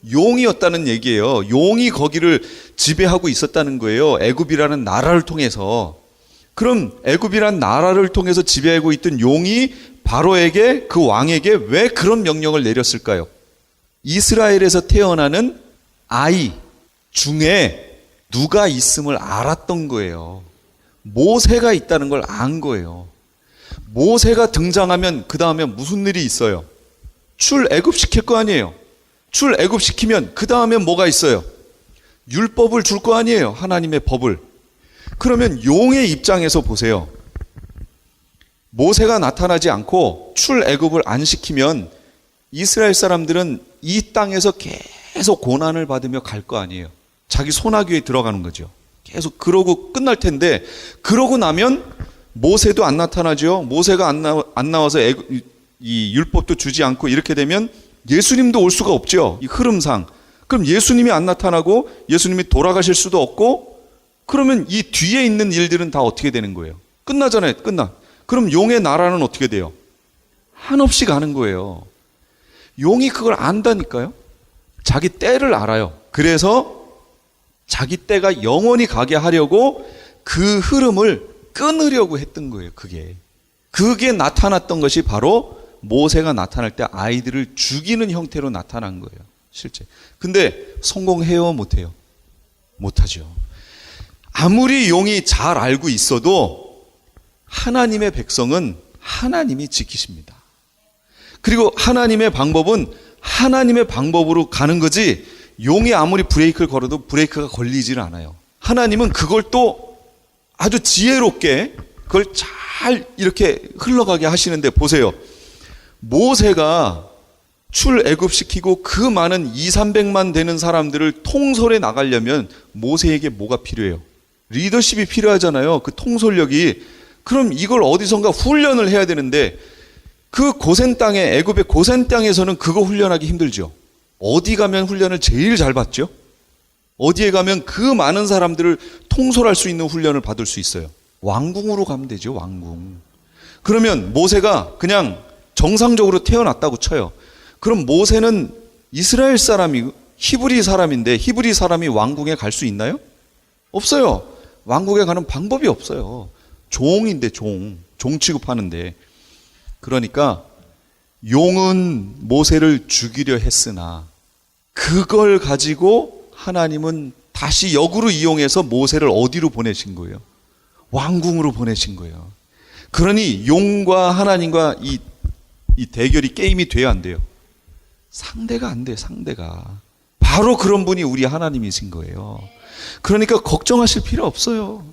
용이었다는 얘기예요. 용이 거기를 지배하고 있었다는 거예요. 애굽이라는 나라를 통해서. 그럼 애굽이라는 나라를 통해서 지배하고 있던 용이 바로에게, 그 왕에게 왜 그런 명령을 내렸을까요? 이스라엘에서 태어나는 아이 중에 누가 있음을 알았던 거예요. 모세가 있다는 걸 안 거예요. 모세가 등장하면 그 다음에 무슨 일이 있어요? 출애굽시킬 거 아니에요. 출애굽시키면 그 다음에 뭐가 있어요? 율법을 줄 거 아니에요. 하나님의 법을. 그러면 용의 입장에서 보세요. 모세가 나타나지 않고 출애굽을 안 시키면 이스라엘 사람들은 이 땅에서 계속 고난을 받으며 갈 거 아니에요. 자기 소나기에 들어가는 거죠. 계속 그러고 끝날 텐데, 그러고 나면 모세도 안 나타나죠. 모세가 안 나와서 이 율법도 주지 않고 이렇게 되면 예수님도 올 수가 없죠. 이 흐름상. 그럼 예수님이 안 나타나고 예수님이 돌아가실 수도 없고, 그러면 이 뒤에 있는 일들은 다 어떻게 되는 거예요? 끝나잖아요. 끝나. 그럼 용의 나라는 어떻게 돼요? 한없이 가는 거예요. 용이 그걸 안다니까요. 자기 때를 알아요. 그래서 자기 때가 영원히 가게 하려고 그 흐름을 끊으려고 했던 거예요. 그게 나타났던 것이 바로 모세가 나타날 때 아이들을 죽이는 형태로 나타난 거예요. 실제. 근데 성공해요? 못해요? 못하죠. 아무리 용이 잘 알고 있어도 하나님의 백성은 하나님이 지키십니다. 그리고 하나님의 방법은 하나님의 방법으로 가는 거지, 용이 아무리 브레이크를 걸어도 브레이크가 걸리질 않아요. 하나님은 그걸 또 아주 지혜롭게 그걸 잘 이렇게 흘러가게 하시는데, 보세요. 모세가 출애굽시키고 그 많은 200~300만 되는 사람들을 통솔해 나가려면 모세에게 뭐가 필요해요? 리더십이 필요하잖아요. 그 통솔력이. 그럼 이걸 어디선가 훈련을 해야 되는데, 그 고센 땅에, 애굽의 고센 땅에서는 그거 훈련하기 힘들죠. 어디 가면 훈련을 제일 잘 받죠? 어디에 가면 그 많은 사람들을 통솔할 수 있는 훈련을 받을 수 있어요? 왕궁으로 가면 되죠. 왕궁. 그러면 모세가 그냥 정상적으로 태어났다고 쳐요. 그럼 모세는 이스라엘 사람이, 히브리 사람인데 히브리 사람이 왕궁에 갈 수 있나요? 없어요. 왕궁에 가는 방법이 없어요. 종인데 종 취급하는데. 그러니까 용은 모세를 죽이려 했으나 그걸 가지고 하나님은 다시 역으로 이용해서 모세를 어디로 보내신 거예요? 왕궁으로 보내신 거예요. 그러니 용과 하나님과 이 대결이, 게임이 돼야 안 돼요? 상대가 안 돼요. 상대가. 바로 그런 분이 우리 하나님이신 거예요. 그러니까 걱정하실 필요 없어요.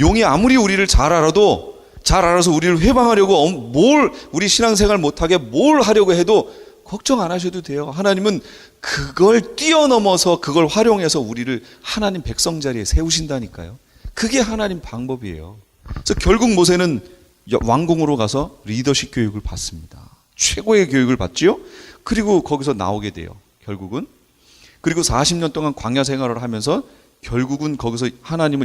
용이 아무리 우리를 잘 알아서 우리를 회방하려고 뭘, 우리 신앙생활 못하게 뭘 하려고 해도 걱정 안 하셔도 돼요. 하나님은 그걸 뛰어넘어서 그걸 활용해서 우리를 하나님 백성 자리에 세우신다니까요. 그게 하나님 방법이에요. 그래서 결국 모세는 왕궁으로 가서 리더십 교육을 받습니다. 최고의 교육을 받지요. 그리고 거기서 나오게 돼요. 결국은. 그리고 40년 동안 광야 생활을 하면서 결국은 거기서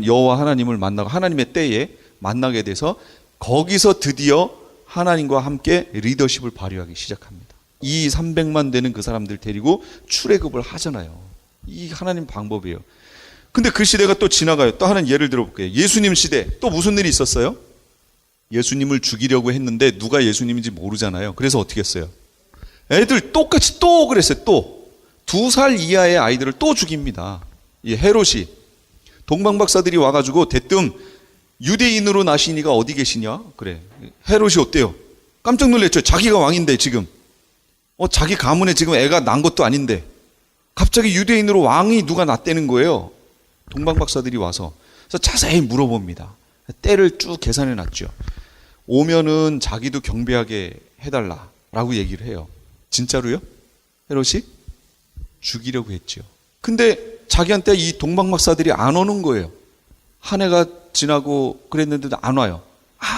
여호와 하나님을 만나고 하나님의 때에 만나게 돼서 거기서 드디어 하나님과 함께 리더십을 발휘하기 시작합니다. 이 300만 되는 그 사람들 데리고 출애굽을 하잖아요. 이 하나님 방법이에요. 근데 그 시대가 또 지나가요. 또 하나는 예를 들어볼게요. 예수님 시대 또 무슨 일이 있었어요? 예수님을 죽이려고 했는데 누가 예수님인지 모르잖아요. 그래서 어떻게 했어요? 애들 똑같이 또 그랬어요. 또 2살 이하의 아이들을 또 죽입니다. 이 헤롯이, 동방박사들이 와가지고 대뜸 유대인으로 나신 이가 어디 계시냐? 그래. 헤롯이 어때요? 깜짝 놀랐죠. 자기가 왕인데 지금. 자기 가문에 지금 애가 난 것도 아닌데 갑자기 유대인으로 왕이 누가 났다는 거예요. 동방박사들이 와서. 그래서 자세히 물어봅니다. 때를 쭉 계산해 놨죠. 오면은 자기도 경배하게 해달라라고 얘기를 해요. 진짜로요? 헤롯이? 죽이려고 했죠. 근데 자기한테 이 동방박사들이 안 오는 거예요. 한 해가 지나고 그랬는데도 안 와요.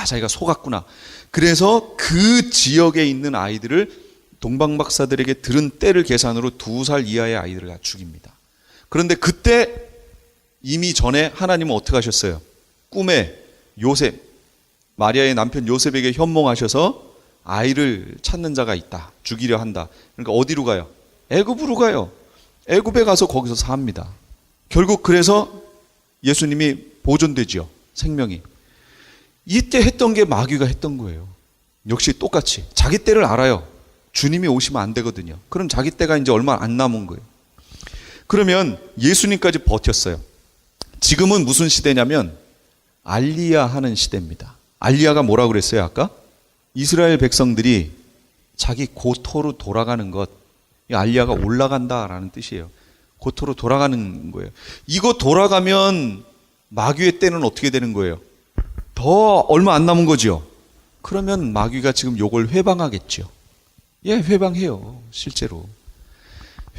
자기가 속았구나. 그래서 그 지역에 있는 아이들을 동방박사들에게 들은 때를 계산으로 2살 이하의 아이들을 다 죽입니다. 그런데 그때 이미 전에 하나님은 어떻게 하셨어요? 꿈에 요셉, 마리아의 남편 요셉에게 현몽하셔서 아이를 찾는 자가 있다. 죽이려 한다. 그러니까 어디로 가요? 애굽으로 가요. 애굽에 가서 거기서 삽니다. 결국 그래서 예수님이 보존되지요. 생명이. 이때 했던 게 마귀가 했던 거예요. 역시 똑같이. 자기 때를 알아요. 주님이 오시면 안 되거든요. 그럼 자기 때가 이제 얼마 안 남은 거예요. 그러면 예수님까지 버텼어요. 지금은 무슨 시대냐면 알리야 하는 시대입니다. 알리야가 뭐라고 그랬어요 아까? 이스라엘 백성들이 자기 고토로 돌아가는 것, 이 알리야가 올라간다라는 뜻이에요. 고토로 돌아가는 거예요. 이거 돌아가면 마귀의 때는 어떻게 되는 거예요? 더 얼마 안 남은 거죠. 그러면 마귀가 지금 요걸 회방하겠죠. 예, 회방해요. 실제로.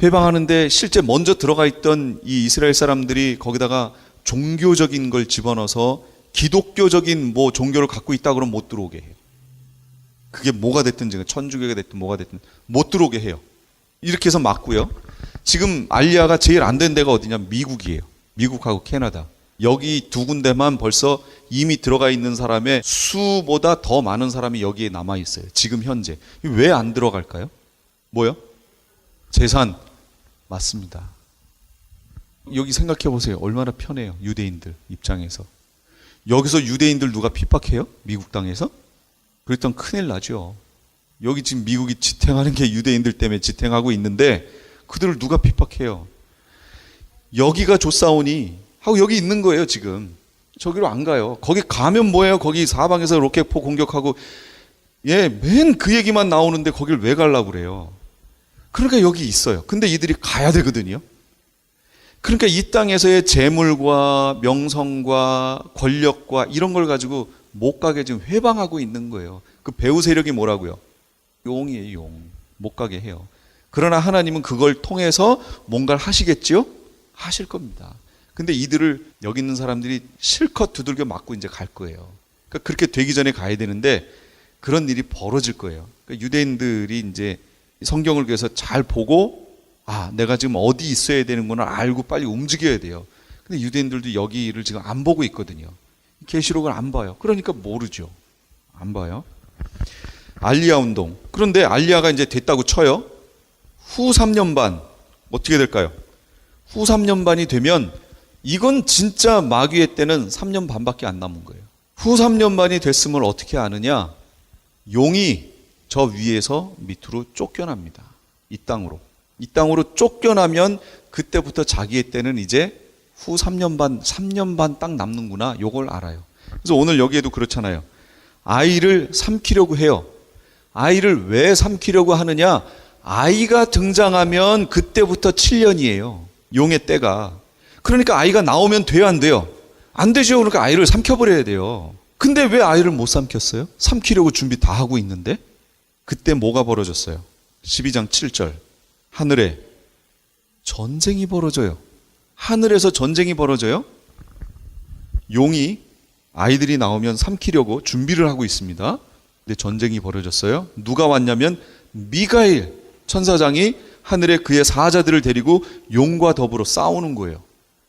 회방하는데 실제 먼저 들어가 있던 이 이스라엘 사람들이 거기다가 종교적인 걸 집어넣어서 기독교적인 뭐 종교를 갖고 있다 그러면 못 들어오게 해요. 그게 뭐가 됐든 지금 천주교가 됐든 뭐가 됐든 못 들어오게 해요. 이렇게 해서 막고요. 지금 알리야가 제일 안 된 데가 어디냐? 미국이에요. 미국하고 캐나다. 여기 두 군데만 벌써 이미 들어가 있는 사람의 수보다 더 많은 사람이 여기에 남아 있어요. 지금 현재. 왜 안 들어갈까요? 뭐요? 재산. 맞습니다. 여기 생각해 보세요. 얼마나 편해요. 유대인들 입장에서. 여기서 유대인들 누가 핍박해요? 미국 땅에서? 그랬더니 큰일 나죠. 여기 지금 미국이 지탱하는 게 유대인들 때문에 지탱하고 있는데 그들을 누가 핍박해요? 여기가 좋사오니 하고 여기 있는 거예요 지금. 저기로 안 가요. 거기 가면 뭐예요? 거기 사방에서 로켓포 공격하고 예, 맨 그 얘기만 나오는데 거길 왜 가려고 그래요? 그러니까 여기 있어요. 근데 이들이 가야 되거든요. 그러니까 이 땅에서의 재물과 명성과 권력과 이런 걸 가지고 못 가게 지금 회방하고 있는 거예요. 그 배후 세력이 뭐라고요? 용이에요, 용. 못 가게 해요. 그러나 하나님은 그걸 통해서 뭔가를 하시겠죠? 하실 겁니다. 근데 이들을 여기 있는 사람들이 실컷 두들겨 맞고 이제 갈 거예요. 그러니까 그렇게 되기 전에 가야 되는데 그런 일이 벌어질 거예요. 그러니까 유대인들이 이제 성경을 위해서 잘 보고 아, 내가 지금 어디 있어야 되는구나 알고 빨리 움직여야 돼요. 근데 유대인들도 여기를 지금 안 보고 있거든요. 계시록을 안 봐요. 그러니까 모르죠. 안 봐요. 알리야 운동. 그런데 알리야가 이제 됐다고 쳐요. 후 3년 반 어떻게 될까요? 후 3년 반이 되면 이건 진짜 마귀의 때는 3년 반밖에 안 남은 거예요. 후 3년 반이 됐음을 어떻게 아느냐? 용이 저 위에서 밑으로 쫓겨납니다. 이 땅으로. 이 땅으로 쫓겨나면 그때부터 자기의 때는 이제 후 3년 반 딱 남는구나. 요걸 알아요. 그래서 오늘 여기에도 그렇잖아요. 아이를 삼키려고 해요. 아이를 왜 삼키려고 하느냐? 아이가 등장하면 그때부터 7년이에요. 용의 때가. 그러니까 아이가 나오면 돼요, 안 돼요? 안 되죠. 그러니까 아이를 삼켜버려야 돼요. 근데 왜 아이를 못 삼켰어요? 삼키려고 준비 다 하고 있는데? 그때 뭐가 벌어졌어요? 12장 7절. 하늘에 전쟁이 벌어져요. 하늘에서 전쟁이 벌어져요. 용이 아이들이 나오면 삼키려고 준비를 하고 있습니다. 근데 전쟁이 벌어졌어요. 누가 왔냐면 미가엘 천사장이 하늘에 그의 사자들을 데리고 용과 더불어 싸우는 거예요.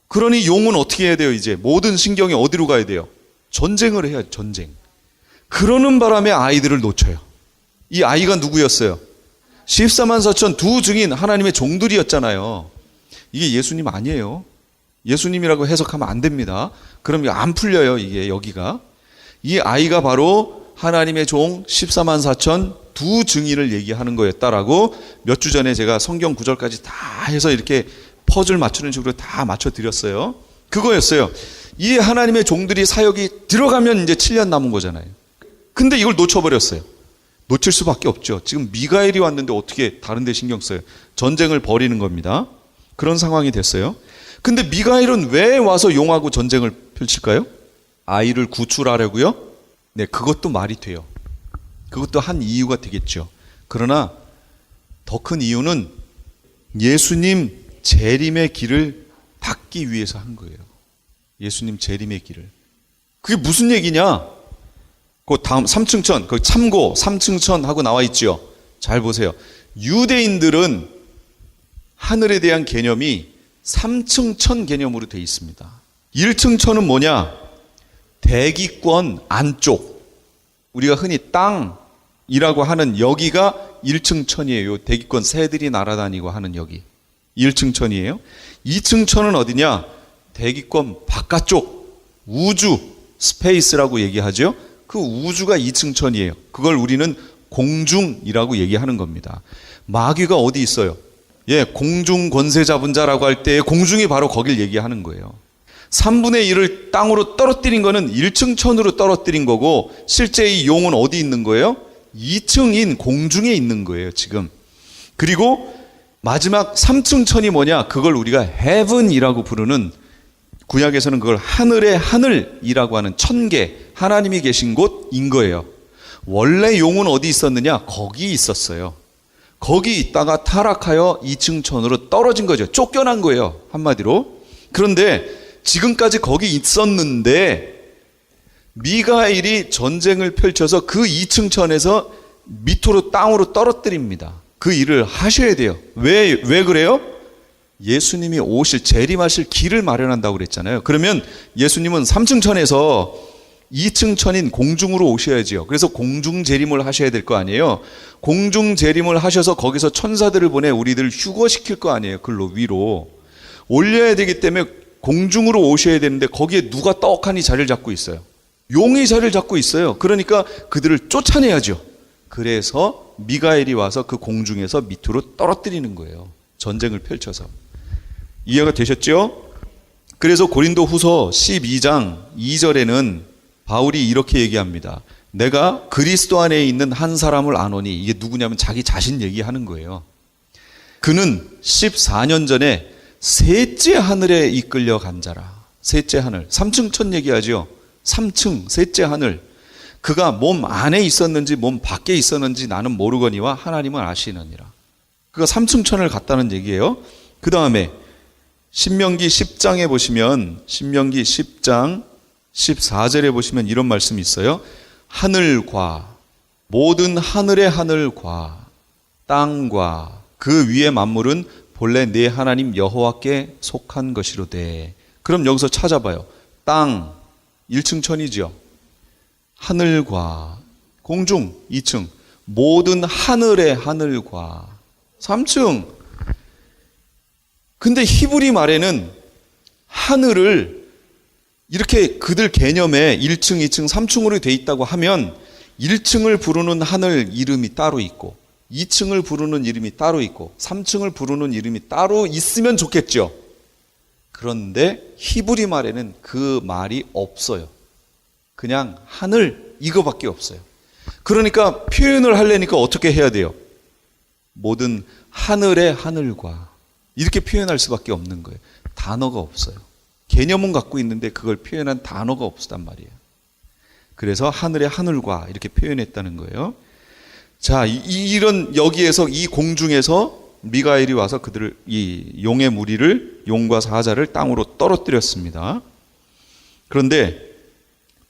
그러니 용은 어떻게 해야 돼요? 이제 모든 신경이 어디로 가야 돼요? 전쟁을 해야 전쟁. 그러는 바람에 아이들을 놓쳐요. 이 아이가 누구였어요? 14만 4천 두 증인 하나님의 종들이었잖아요. 이게 예수님 아니에요. 예수님이라고 해석하면 안 됩니다. 그럼 안 풀려요. 이게 여기가. 이 아이가 바로 하나님의 종 14만 4천 두 증인을 얘기하는 거였다라고 몇 주 전에 제가 성경 구절까지 다 해서 이렇게 퍼즐 맞추는 식으로 다 맞춰드렸어요. 그거였어요. 이 하나님의 종들이 사역이 들어가면 이제 7년 남은 거잖아요. 근데 이걸 놓쳐버렸어요. 놓칠 수밖에 없죠. 지금 미가엘이 왔는데 어떻게 다른 데 신경 써요? 전쟁을 벌이는 겁니다. 그런 상황이 됐어요. 근데 미가엘은 왜 와서 용하고 전쟁을 펼칠까요? 아이를 구출하려고요? 네, 그것도 말이 돼요. 그것도 한 이유가 되겠죠. 그러나 더 큰 이유는 예수님 재림의 길을 닫기 위해서 한 거예요. 예수님 재림의 길을. 그게 무슨 얘기냐? 그 다음 3층천, 그 참고 3층천 하고 나와 있죠. 잘 보세요. 유대인들은 하늘에 대한 개념이 3층천 개념으로 되어 있습니다. 1층천은 뭐냐? 대기권 안쪽. 우리가 흔히 땅이라고 하는 여기가 1층천이에요. 대기권 새들이 날아다니고 하는 여기. 1층천이에요. 2층천은 어디냐? 대기권 바깥쪽 우주, 스페이스라고 얘기하죠. 그 우주가 2층천이에요. 그걸 우리는 공중이라고 얘기하는 겁니다. 마귀가 어디 있어요? 예, 공중 권세 잡은 자라고 할 때 공중이 바로 거길 얘기하는 거예요. 3분의 1을 땅으로 떨어뜨린 거는 1층 천으로 떨어뜨린 거고, 실제 이 용은 어디 있는 거예요? 2층인 공중에 있는 거예요, 지금. 그리고 마지막 3층 천이 뭐냐? 그걸 우리가 heaven이라고 부르는, 구약에서는 그걸 하늘의 하늘이라고 하는 천계, 하나님이 계신 곳인 거예요. 원래 용은 어디 있었느냐? 거기 있었어요. 거기 있다가 타락하여 2층 천으로 떨어진 거죠. 쫓겨난 거예요, 한마디로. 그런데 지금까지 거기 있었는데 미가엘이 전쟁을 펼쳐서 그 2층 천에서 밑으로 땅으로 떨어뜨립니다. 그 일을 하셔야 돼요. 왜 그래요? 예수님이 오실, 재림하실 길을 마련한다고 그랬잖아요. 그러면 예수님은 3층 천에서 2층 천인 공중으로 오셔야지요. 그래서 공중 재림을 하셔야 될 거 아니에요. 공중 재림을 하셔서 거기서 천사들을 보내 우리들 휴거시킬 거 아니에요. 글로 위로 올려야 되기 때문에 공중으로 오셔야 되는데 거기에 누가 떡하니 자리를 잡고 있어요? 용이 자리를 잡고 있어요. 그러니까 그들을 쫓아내야죠. 그래서 미가엘이 와서 그 공중에서 밑으로 떨어뜨리는 거예요. 전쟁을 펼쳐서. 이해가 되셨죠? 그래서 고린도후서 12장 2절에는 바울이 이렇게 얘기합니다. 내가 그리스도 안에 있는 한 사람을 아노니, 이게 누구냐면 자기 자신 얘기하는 거예요. 그는 14년 전에 셋째 하늘에 이끌려 간 자라. 셋째 하늘, 3층 천 얘기하죠. 3층 셋째 하늘. 그가 몸 안에 있었는지 몸 밖에 있었는지 나는 모르거니와 하나님은 아시느니라. 그가 3층 천을 갔다는 얘기예요. 그 다음에 신명기 10장에 보시면, 신명기 10장 14절에 보시면 이런 말씀이 있어요. 하늘과 모든 하늘의 하늘과 땅과 그 위의 만물은 본래 내 하나님 여호와께 속한 것이로되. 그럼 여기서 찾아봐요. 땅 1층 천이죠. 하늘과 공중 2층, 모든 하늘의 하늘과 3층. 근데 히브리 말에는 하늘을 이렇게 그들 개념에 1층, 2층, 3층으로 돼 있다고 하면 1층을 부르는 하늘 이름이 따로 있고 2층을 부르는 이름이 따로 있고 3층을 부르는 이름이 따로 있으면 좋겠죠. 그런데 히브리 말에는 그 말이 없어요. 그냥 하늘 이거밖에 없어요. 그러니까 표현을 하려니까 어떻게 해야 돼요? 모든 하늘의 하늘과 이렇게 표현할 수밖에 없는 거예요. 단어가 없어요. 개념은 갖고 있는데 그걸 표현한 단어가 없단 말이에요. 그래서 하늘의 하늘과 이렇게 표현했다는 거예요. 자, 이런 여기에서 이 공중에서 미가엘이 와서 그들을, 이 용의 무리를, 용과 사자를 땅으로 떨어뜨렸습니다. 그런데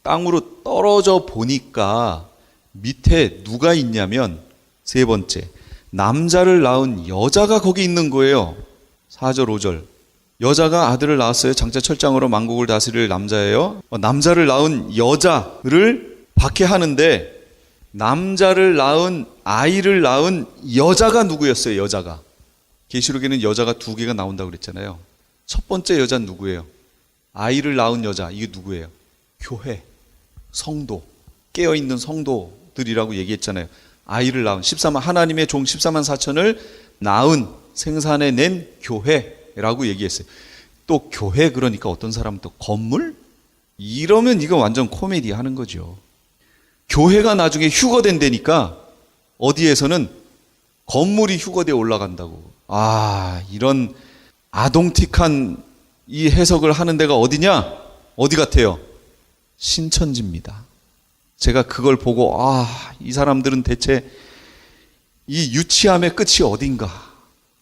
땅으로 떨어져 보니까 밑에 누가 있냐면, 세 번째, 남자를 낳은 여자가 거기 있는 거예요. 4절 5절. 여자가 아들을 낳았어요. 장차 철장으로 만국을 다스릴 남자예요. 남자를 낳은 여자를 박해하는데 남자를 낳은, 아이를 낳은 여자가 누구였어요? 여자가. 계시록에는 여자가 2개가 나온다고 그랬잖아요. 첫 번째 여자는 누구예요? 아이를 낳은 여자. 이게 누구예요? 교회, 성도, 깨어있는 성도들이라고 얘기했잖아요. 아이를 낳은, 하나님의 종 14만 4천을 낳은, 생산해낸 교회라고 얘기했어요. 또 교회 그러니까 어떤 사람은 또 건물? 이러면 이거 완전 코미디 하는 거죠. 교회가 나중에 휴거된다니까 어디에서는 건물이 휴거되어 올라간다고. 아, 이런 아동틱한 이 해석을 하는 데가 어디냐? 어디 같아요? 신천지입니다. 제가 그걸 보고 이 사람들은 대체 이 유치함의 끝이 어딘가.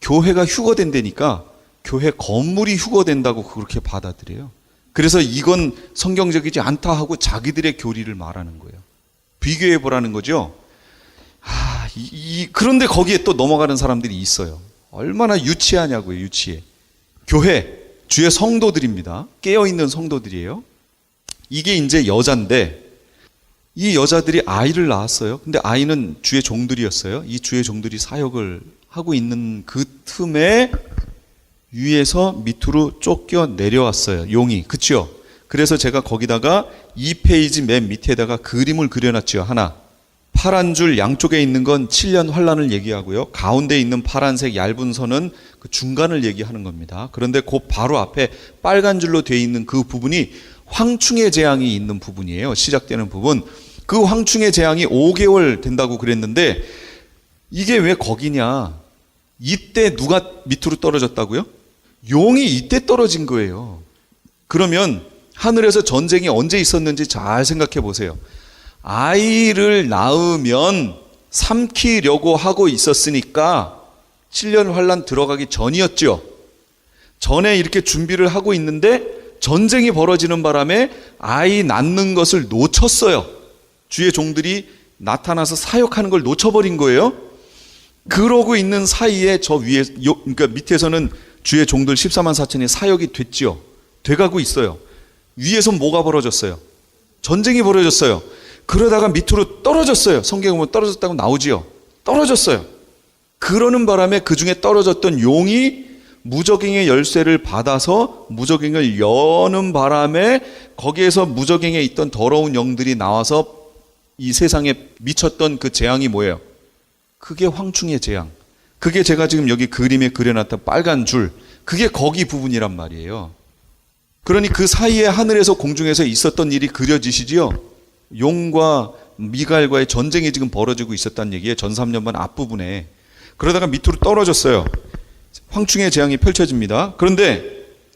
교회가 휴거된다니까 교회 건물이 휴거된다고 그렇게 받아들여요. 그래서 이건 성경적이지 않다 하고 자기들의 교리를 말하는 거예요. 비교해 보라는 거죠. 그런데 거기에 또 넘어가는 사람들이 있어요. 얼마나 유치하냐고요, 유치해. 교회, 주의 성도들입니다. 깨어있는 성도들이에요. 이게 이제 여잔데, 이 여자들이 아이를 낳았어요. 근데 아이는 주의 종들이었어요. 이 주의 종들이 사역을 하고 있는 그 틈에 위에서 밑으로 쫓겨 내려왔어요. 용이. 그쵸? 그래서 제가 거기다가 2페이지 맨 밑에다가 그림을 그려놨죠. 하나. 파란 줄 양쪽에 있는 건 7년 환란을 얘기하고요. 가운데 있는 파란색 얇은 선은 그 중간을 얘기하는 겁니다. 그런데 그 바로 앞에 빨간 줄로 되어 있는 그 부분이 황충의 재앙이 있는 부분이에요. 시작되는 부분. 그 황충의 재앙이 5개월 된다고 그랬는데 이게 왜 거기냐? 이때 누가 밑으로 떨어졌다고요? 용이 이때 떨어진 거예요. 그러면 하늘에서 전쟁이 언제 있었는지 잘 생각해 보세요. 아이를 낳으면 삼키려고 하고 있었으니까 7년 환란 들어가기 전이었죠. 전에 이렇게 준비를 하고 있는데 전쟁이 벌어지는 바람에 아이 낳는 것을 놓쳤어요. 주의 종들이 나타나서 사역하는 걸 놓쳐버린 거예요. 그러고 있는 사이에 저 위에, 그러니까 밑에서는 주의 종들 14만 4천이 사역이 됐죠. 돼가고 있어요. 위에서 뭐가 벌어졌어요? 전쟁이 벌어졌어요. 그러다가 밑으로 떨어졌어요. 성경에 보면 떨어졌다고 나오지요. 떨어졌어요. 그러는 바람에 그 중에 떨어졌던 용이 무저갱의 열쇠를 받아서 무저갱을 여는 바람에 거기에서 무저갱에 있던 더러운 영들이 나와서 이 세상에 미쳤던 그 재앙이 뭐예요? 그게 황충의 재앙. 그게 제가 지금 여기 그림에 그려놨던 빨간 줄. 그게 거기 부분이란 말이에요. 그러니 그 사이에 하늘에서 공중에서 있었던 일이 그려지시지요? 용과 미갈과의 전쟁이 지금 벌어지고 있었다는 얘기예요. 전 3년반 앞부분에. 그러다가 밑으로 떨어졌어요. 황충의 재앙이 펼쳐집니다. 그런데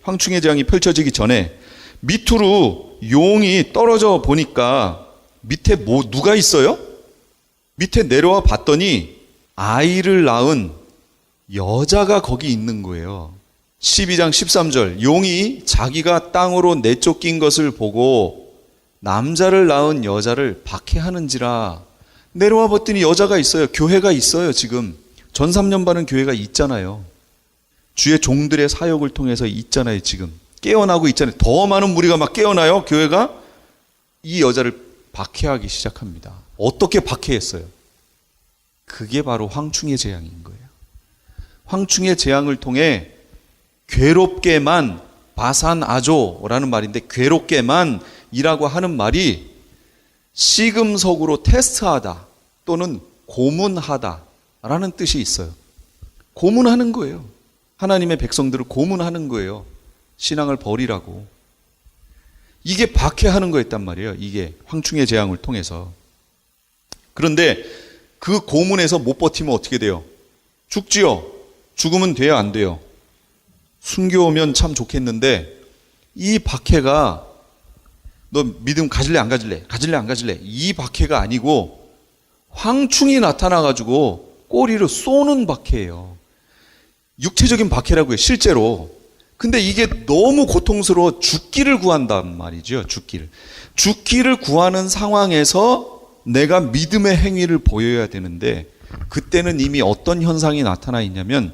황충의 재앙이 펼쳐지기 전에 밑으로 용이 떨어져 보니까 밑에 누가 있어요? 밑에 내려와 봤더니 아이를 낳은 여자가 거기 있는 거예요. 12장 13절 용이 자기가 땅으로 내쫓긴 것을 보고 남자를 낳은 여자를 박해하는지라. 내려와 봤더니 여자가 있어요. 교회가 있어요. 지금 전 3년반은 교회가 있잖아요. 주의 종들의 사역을 통해서 있잖아요. 지금 깨어나고 있잖아요. 더 많은 무리가 막 깨어나요. 교회가 이 여자를 박해하기 시작합니다. 어떻게 박해했어요? 그게 바로 황충의 재앙인 거예요. 황충의 재앙을 통해 괴롭게만, 바산아조라는 말인데 괴롭게만 이라고 하는 말이 시금석으로 테스트하다 또는 고문하다 라는 뜻이 있어요. 고문하는 거예요. 하나님의 백성들을 고문하는 거예요. 신앙을 버리라고. 이게 박해하는 거였단 말이에요. 이게 황충의 재앙을 통해서. 그런데 그 고문에서 못 버티면 어떻게 돼요? 죽지요. 죽으면 돼요, 안 돼요? 순교하면 참 좋겠는데 이 박해가 너 믿음 가질래 안 가질래? 가질래 안 가질래? 이 박해가 아니고 황충이 나타나가지고 꼬리를 쏘는 박해예요. 육체적인 박해라고요, 실제로. 근데 이게 너무 고통스러워 죽기를 구한단 말이죠. 죽기를 구하는 상황에서 내가 믿음의 행위를 보여야 되는데 그때는 이미 어떤 현상이 나타나 있냐면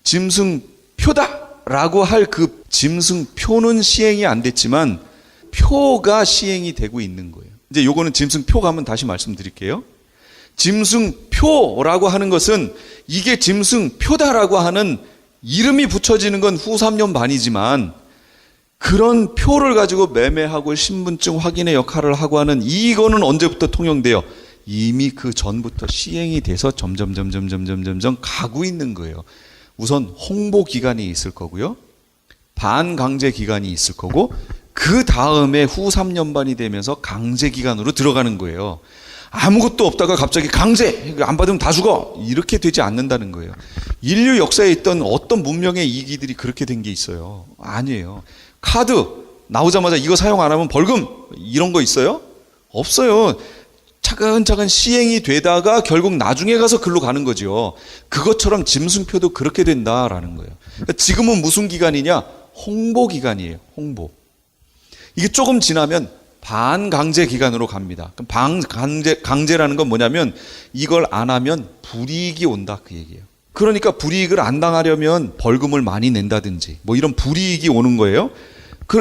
짐승표다라고 할 그 짐승표는 시행이 안 됐지만 표가 시행이 되고 있는 거예요. 이제 요거는 짐승표가 한번 다시 말씀드릴게요. 짐승표라고 하는 것은 이게 짐승표다라고 하는 이름이 붙여지는 건 후 3년 반이지만 그런 표를 가지고 매매하고 신분증 확인의 역할을 하고 하는 이거는 언제부터 통용돼요? 이미 그 전부터 시행이 돼서 점점 가고 있는 거예요. 우선 홍보 기간이 있을 거고요. 반강제 기간이 있을 거고 그 다음에 후 3년 반이 되면서 강제 기간으로 들어가는 거예요. 아무것도 없다가 갑자기 강제 안 받으면 다 죽어 이렇게 되지 않는다는 거예요. 인류 역사에 있던 어떤 문명의 이기들이 그렇게 된 게 있어요? 아니에요. 카드 나오자마자 이거 사용 안 하면 벌금 이런 거 있어요? 없어요. 차근차근 시행이 되다가 결국 나중에 가서 글로 가는 거죠. 그것처럼 짐승표도 그렇게 된다라는 거예요. 그러니까 지금은 무슨 기간이냐? 홍보 기간이에요. 홍보. 이게 조금 지나면 반강제 기간으로 갑니다. 그럼 강제라는 건 뭐냐면 이걸 안 하면 불이익이 온다 그 얘기예요. 그러니까 불이익을 안 당하려면 벌금을 많이 낸다든지 뭐 이런 불이익이 오는 거예요.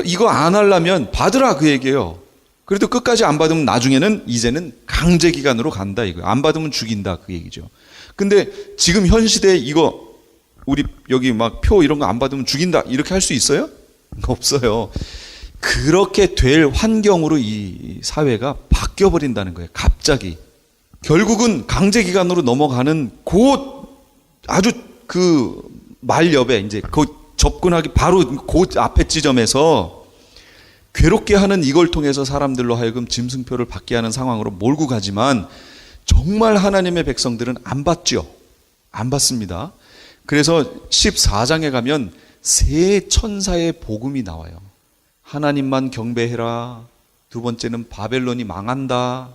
이거 안 하려면 받으라 그 얘기예요. 그래도 끝까지 안 받으면 나중에는 이제는 강제 기간으로 간다 이거예요. 안 받으면 죽인다 그 얘기죠. 근데 지금 현 시대에 이거 우리 여기 막 표 이런 거 안 받으면 죽인다 이렇게 할 수 있어요? 없어요. 그렇게 될 환경으로 이 사회가 바뀌어 버린다는 거예요. 갑자기 결국은 강제기간으로 넘어가는 아주 그 말엽에 이제 그 접근하기 바로 그 앞에 지점에서 괴롭게 하는 이걸 통해서 사람들로 하여금 짐승표를 받게 하는 상황으로 몰고 가지만 정말 하나님의 백성들은 안 받죠. 안 받습니다. 그래서 14장에 가면 세 천사의 복음이 나와요. 하나님만 경배해라. 두 번째는 바벨론이 망한다.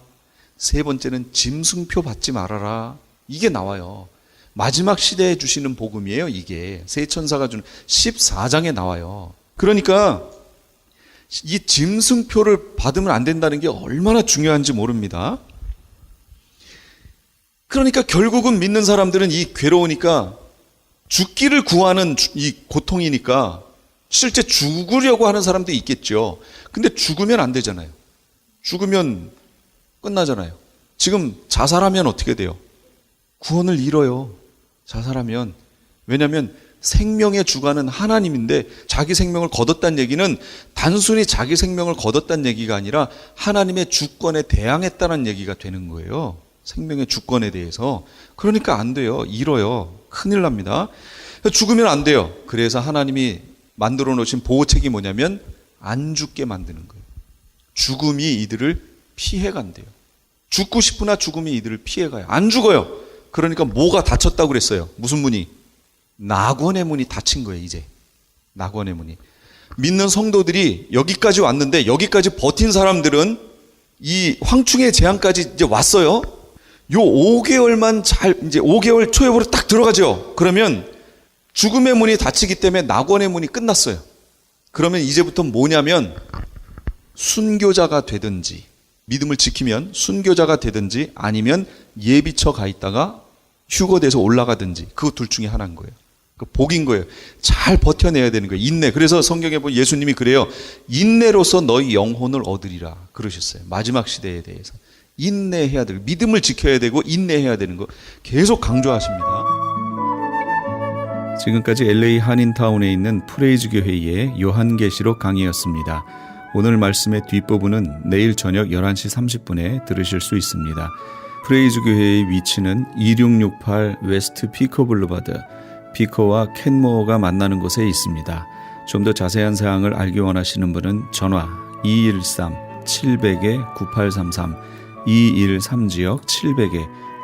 세 번째는 짐승표 받지 말아라. 이게 나와요. 마지막 시대에 주시는 복음이에요. 이게 세 천사가 주는 14장에 나와요. 그러니까 이 짐승표를 받으면 안 된다는 게 얼마나 중요한지 모릅니다. 그러니까 결국은 믿는 사람들은 이 괴로우니까 죽기를 구하는 이 고통이니까 실제 죽으려고 하는 사람도 있겠죠. 근데 죽으면 안 되잖아요. 죽으면 끝나잖아요. 지금 자살하면 어떻게 돼요? 구원을 잃어요. 자살하면. 왜냐하면 생명의 주관은 하나님인데 자기 생명을 거뒀다는 얘기는 단순히 자기 생명을 거뒀다는 얘기가 아니라 하나님의 주권에 대항했다는 얘기가 되는 거예요. 생명의 주권에 대해서. 그러니까 안 돼요. 잃어요. 큰일 납니다. 죽으면 안 돼요. 그래서 하나님이 만들어 놓으신 보호책이 뭐냐면 안 죽게 만드는 거예요. 죽음이 이들을 피해간대요. 죽고 싶으나 죽음이 이들을 피해가요. 안 죽어요. 그러니까 뭐가 닫혔다고 그랬어요. 무슨 문이? 낙원의 문이 닫힌 거예요. 이제 낙원의 문이. 믿는 성도들이 여기까지 왔는데 여기까지 버틴 사람들은 이 황충의 재앙까지 이제 왔어요. 요 5개월만 이제 5개월 초엽으로 딱 들어가죠. 그러면 죽음의 문이 닫히기 때문에 낙원의 문이 끝났어요. 그러면 이제부터 뭐냐면 순교자가 되든지 믿음을 지키면 순교자가 되든지 아니면 예비처 가 있다가 휴거돼서 올라가든지 그 둘 중에 하나인 거예요. 그 복인 거예요. 잘 버텨내야 되는 거예요. 인내. 그래서 성경에 보면 예수님이 그래요. 인내로서 너희 영혼을 얻으리라 그러셨어요. 마지막 시대에 대해서. 인내해야 되고 믿음을 지켜야 되고 인내해야 되는 거 계속 강조하십니다. 지금까지 LA 한인타운에 있는 프레이즈 교회의 요한계시록 강의였습니다. 오늘 말씀의 뒷부분은 내일 저녁 11시 30분에 들으실 수 있습니다. 프레이즈 교회의 위치는 2668 웨스트 피커 블루바드, 피커와 켄모어가 만나는 곳에 있습니다. 좀 더 자세한 사항을 알기 원하시는 분은 전화 213-700-9833, 213지역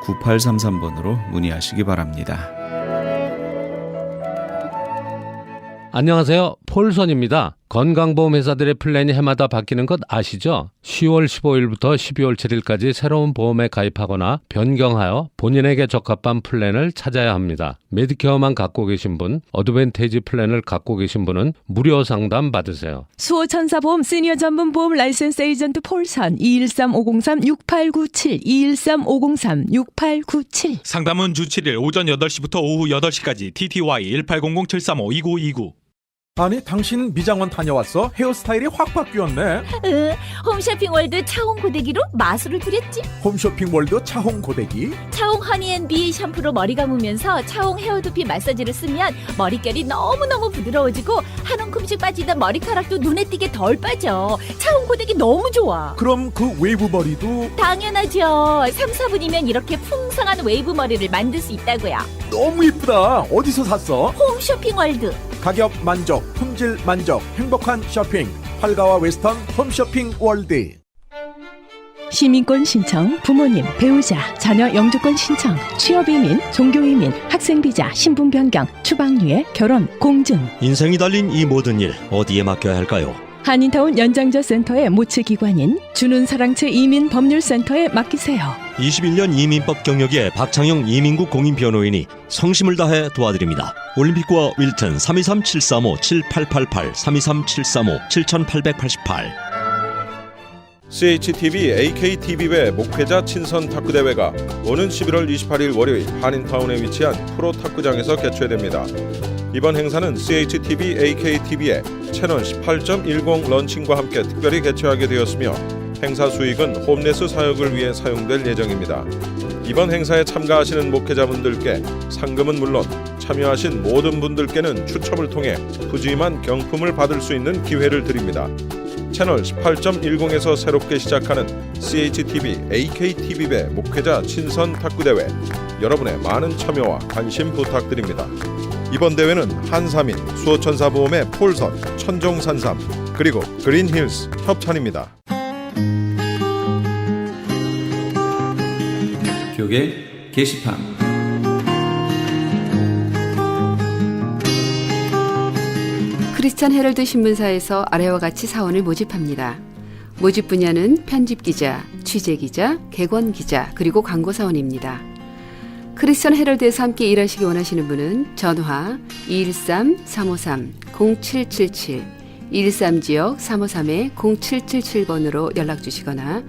700-9833번으로 문의하시기 바랍니다. 안녕하세요. 폴선입니다. 건강보험회사들의 플랜이 해마다 바뀌는 것 아시죠? 10월 15일부터 12월 7일까지 새로운 보험에 가입하거나 변경하여 본인에게 적합한 플랜을 찾아야 합니다. 메디케어만 갖고 계신 분, 어드밴티지 플랜을 갖고 계신 분은 무료 상담 받으세요. 수호천사보험 시니어 전문 보험 라이센스 에이전트 폴선 213-503-6897 213-503-6897 상담은 주 7일 오전 8시부터 오후 8시까지 TTY 1800-735-2929. 아니 당신 미장원 다녀왔어? 헤어스타일이 확 바뀌었네. 홈쇼핑 월드 차홍 고데기로 마술을 부렸지. 홈쇼핑 월드 차홍 고데기. 차홍 허니앤비 샴푸로 머리 감으면서 차홍 헤어두피 마사지를 쓰면 머릿결이 너무너무 부드러워지고 한 움큼씩 빠지던 머리카락도 눈에 띄게 덜 빠져. 차홍 고데기 너무 좋아. 그럼 그 웨이브 머리도 당연하죠. 3, 4분이면 이렇게 풍성한 웨이브 머리를 만들 수 있다고요. 너무 이쁘다. 어디서 샀어? 홈쇼핑 월드. 가격 만족, 품질 만족, 행복한 쇼핑. 활가와 웨스턴 홈쇼핑 월드. 시민권 신청, 부모님, 배우자, 자녀 영주권 신청, 취업이민, 종교이민, 학생비자, 신분 변경, 추방유예, 결혼, 공증. 인생이 달린 이 모든 일 어디에 맡겨야 할까요? 한인타운 연장자 센터의 모츠기관인 주는사랑채 이민법률센터에 맡기세요. 21년 이민법 경력의 박창영 이민국 공인변호인이 성심을 다해 도와드립니다. 올림픽과 윌튼 323-735-7888 323-735-7888. CHTV AKTV배 목회자 친선 탁구대회가 오는 11월 28일 월요일 한인타운에 위치한 프로 탁구장에서 개최됩니다. 이번 행사는 CHTV AKTV의 채널 18.10 런칭과 함께 특별히 개최하게 되었으며 행사 수익은 홈레스 사역을 위해 사용될 예정입니다. 이번 행사에 참가하시는 목회자분들께 상금은 물론 참여하신 모든 분들께는 추첨을 통해 푸짐한 경품을 받을 수 있는 기회를 드립니다. 채널 18.10에서 새롭게 시작하는 CHTV AKTV배 목회자 친선 탁구대회, 여러분의 많은 참여와 관심 부탁드립니다. 이번 대회는 한삼인, 수호천사보험의 폴선, 천종산삼, 그리고 그린힐스 협찬입니다. 교계 게시판. 크리스천 헤럴드 신문사에서 아래와 같이 사원을 모집합니다. 모집 분야는 편집기자, 취재기자, 객원기자, 그리고 광고사원입니다. 크리스천 헤럴드에서 함께 일하시기 원하시는 분은 전화 213-353-0777, 213지역 353-0777번으로 연락주시거나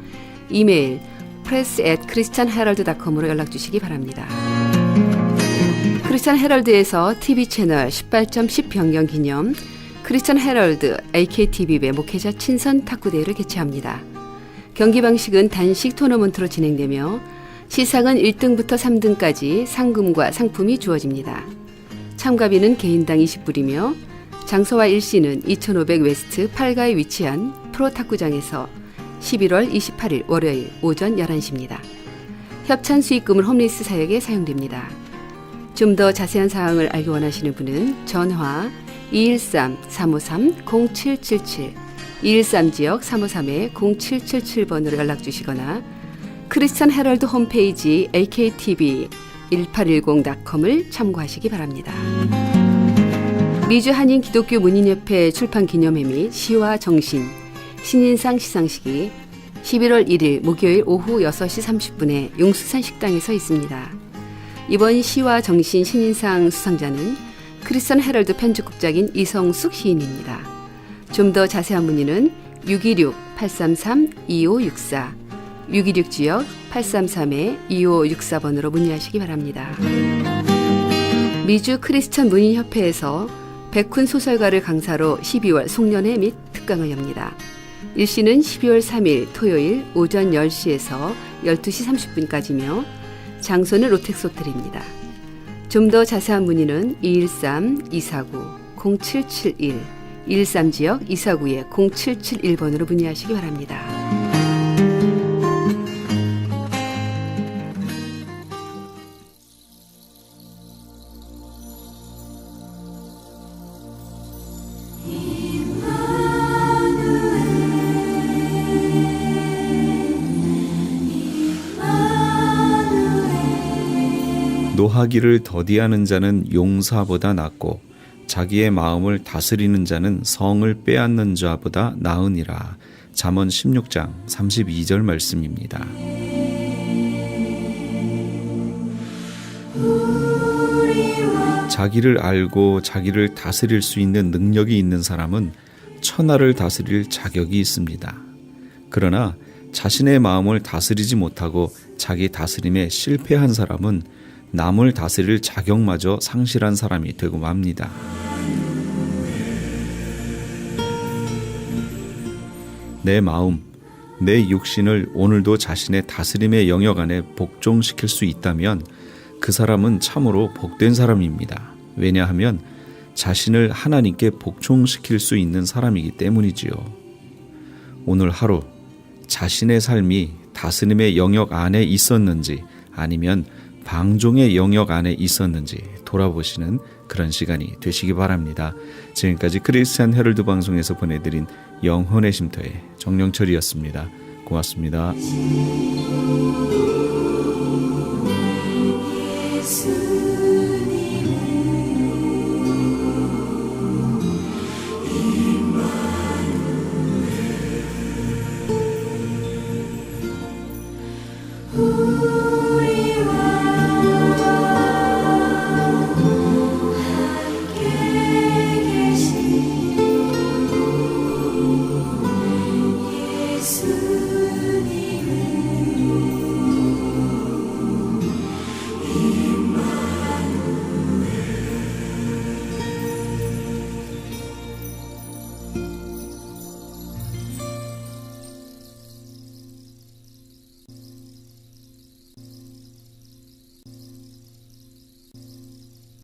이메일 press@christianherald.com으로 연락주시기 바랍니다. 크리스천 헤럴드에서 TV 채널 18.10 변경 기념 크리스천 헤럴드 AKTV배 목회자 친선 탁구대회를 개최합니다. 경기 방식은 단식 토너먼트로 진행되며 시상은 1등부터 3등까지 상금과 상품이 주어집니다. 참가비는 개인당 20불이며 장소와 일시는 2500 웨스트 8가에 위치한 프로 탁구장에서 11월 28일 월요일 오전 11시입니다. 협찬 수익금은 홈리스 사역에 사용됩니다. 좀 더 자세한 사항을 알기 원하시는 분은 전화 213-353-0777, 213지역 353-0777번으로 연락주시거나 크리스천 헤럴드 홈페이지 AKTV1810.com을 참고하시기 바랍니다. 미주 한인 기독교 문인협회 출판 기념회 및 시와 정신, 신인상 시상식이 11월 1일 목요일 오후 6시 30분에 용수산 식당에서 있습니다. 이번 시와 정신 신인상 수상자는 크리스천 헤럴드 편집국장인 이성숙 시인입니다. 좀 더 자세한 문의는 626-833-2564, 626지역 833-2564번으로 문의하시기 바랍니다. 미주 크리스천 문인협회에서 백훈 소설가를 강사로 12월 송년회 및 특강을 엽니다. 일시는 12월 3일 토요일 오전 10시에서 12시 30분까지며 장소는 롯텍스호텔입니다. 좀 더 자세한 문의는 213-249-0771, 213지역 249-0771번으로 문의하시기 바랍니다. 노하기를 더디하는 자는 용사보다 낫고 자기의 마음을 다스리는 자는 성을 빼앗는 자보다 나으니라. 잠언 16장 32절 말씀입니다. 자기를 알고 자기를 다스릴 수 있는 능력이 있는 사람은 천하를 다스릴 자격이 있습니다. 그러나 자신의 마음을 다스리지 못하고 자기 다스림에 실패한 사람은 남을 다스릴 자격마저 상실한 사람이 되고 맙니다. 내 마음, 내 육신을 오늘도 자신의 다스림의 영역 안에 복종시킬 수 있다면 그 사람은 참으로 복된 사람입니다. 왜냐하면 자신을 하나님께 복종시킬 수 있는 사람이기 때문이지요. 오늘 하루 자신의 삶이 다스림의 영역 안에 있었는지 아니면 방종의 영역 안에 있었는지 돌아보시는 그런 시간이 되시기 바랍니다. 지금까지 크리스찬 헤럴드 방송에서 보내드린 영혼의 쉼터의 정영철이었습니다. 고맙습니다. 예수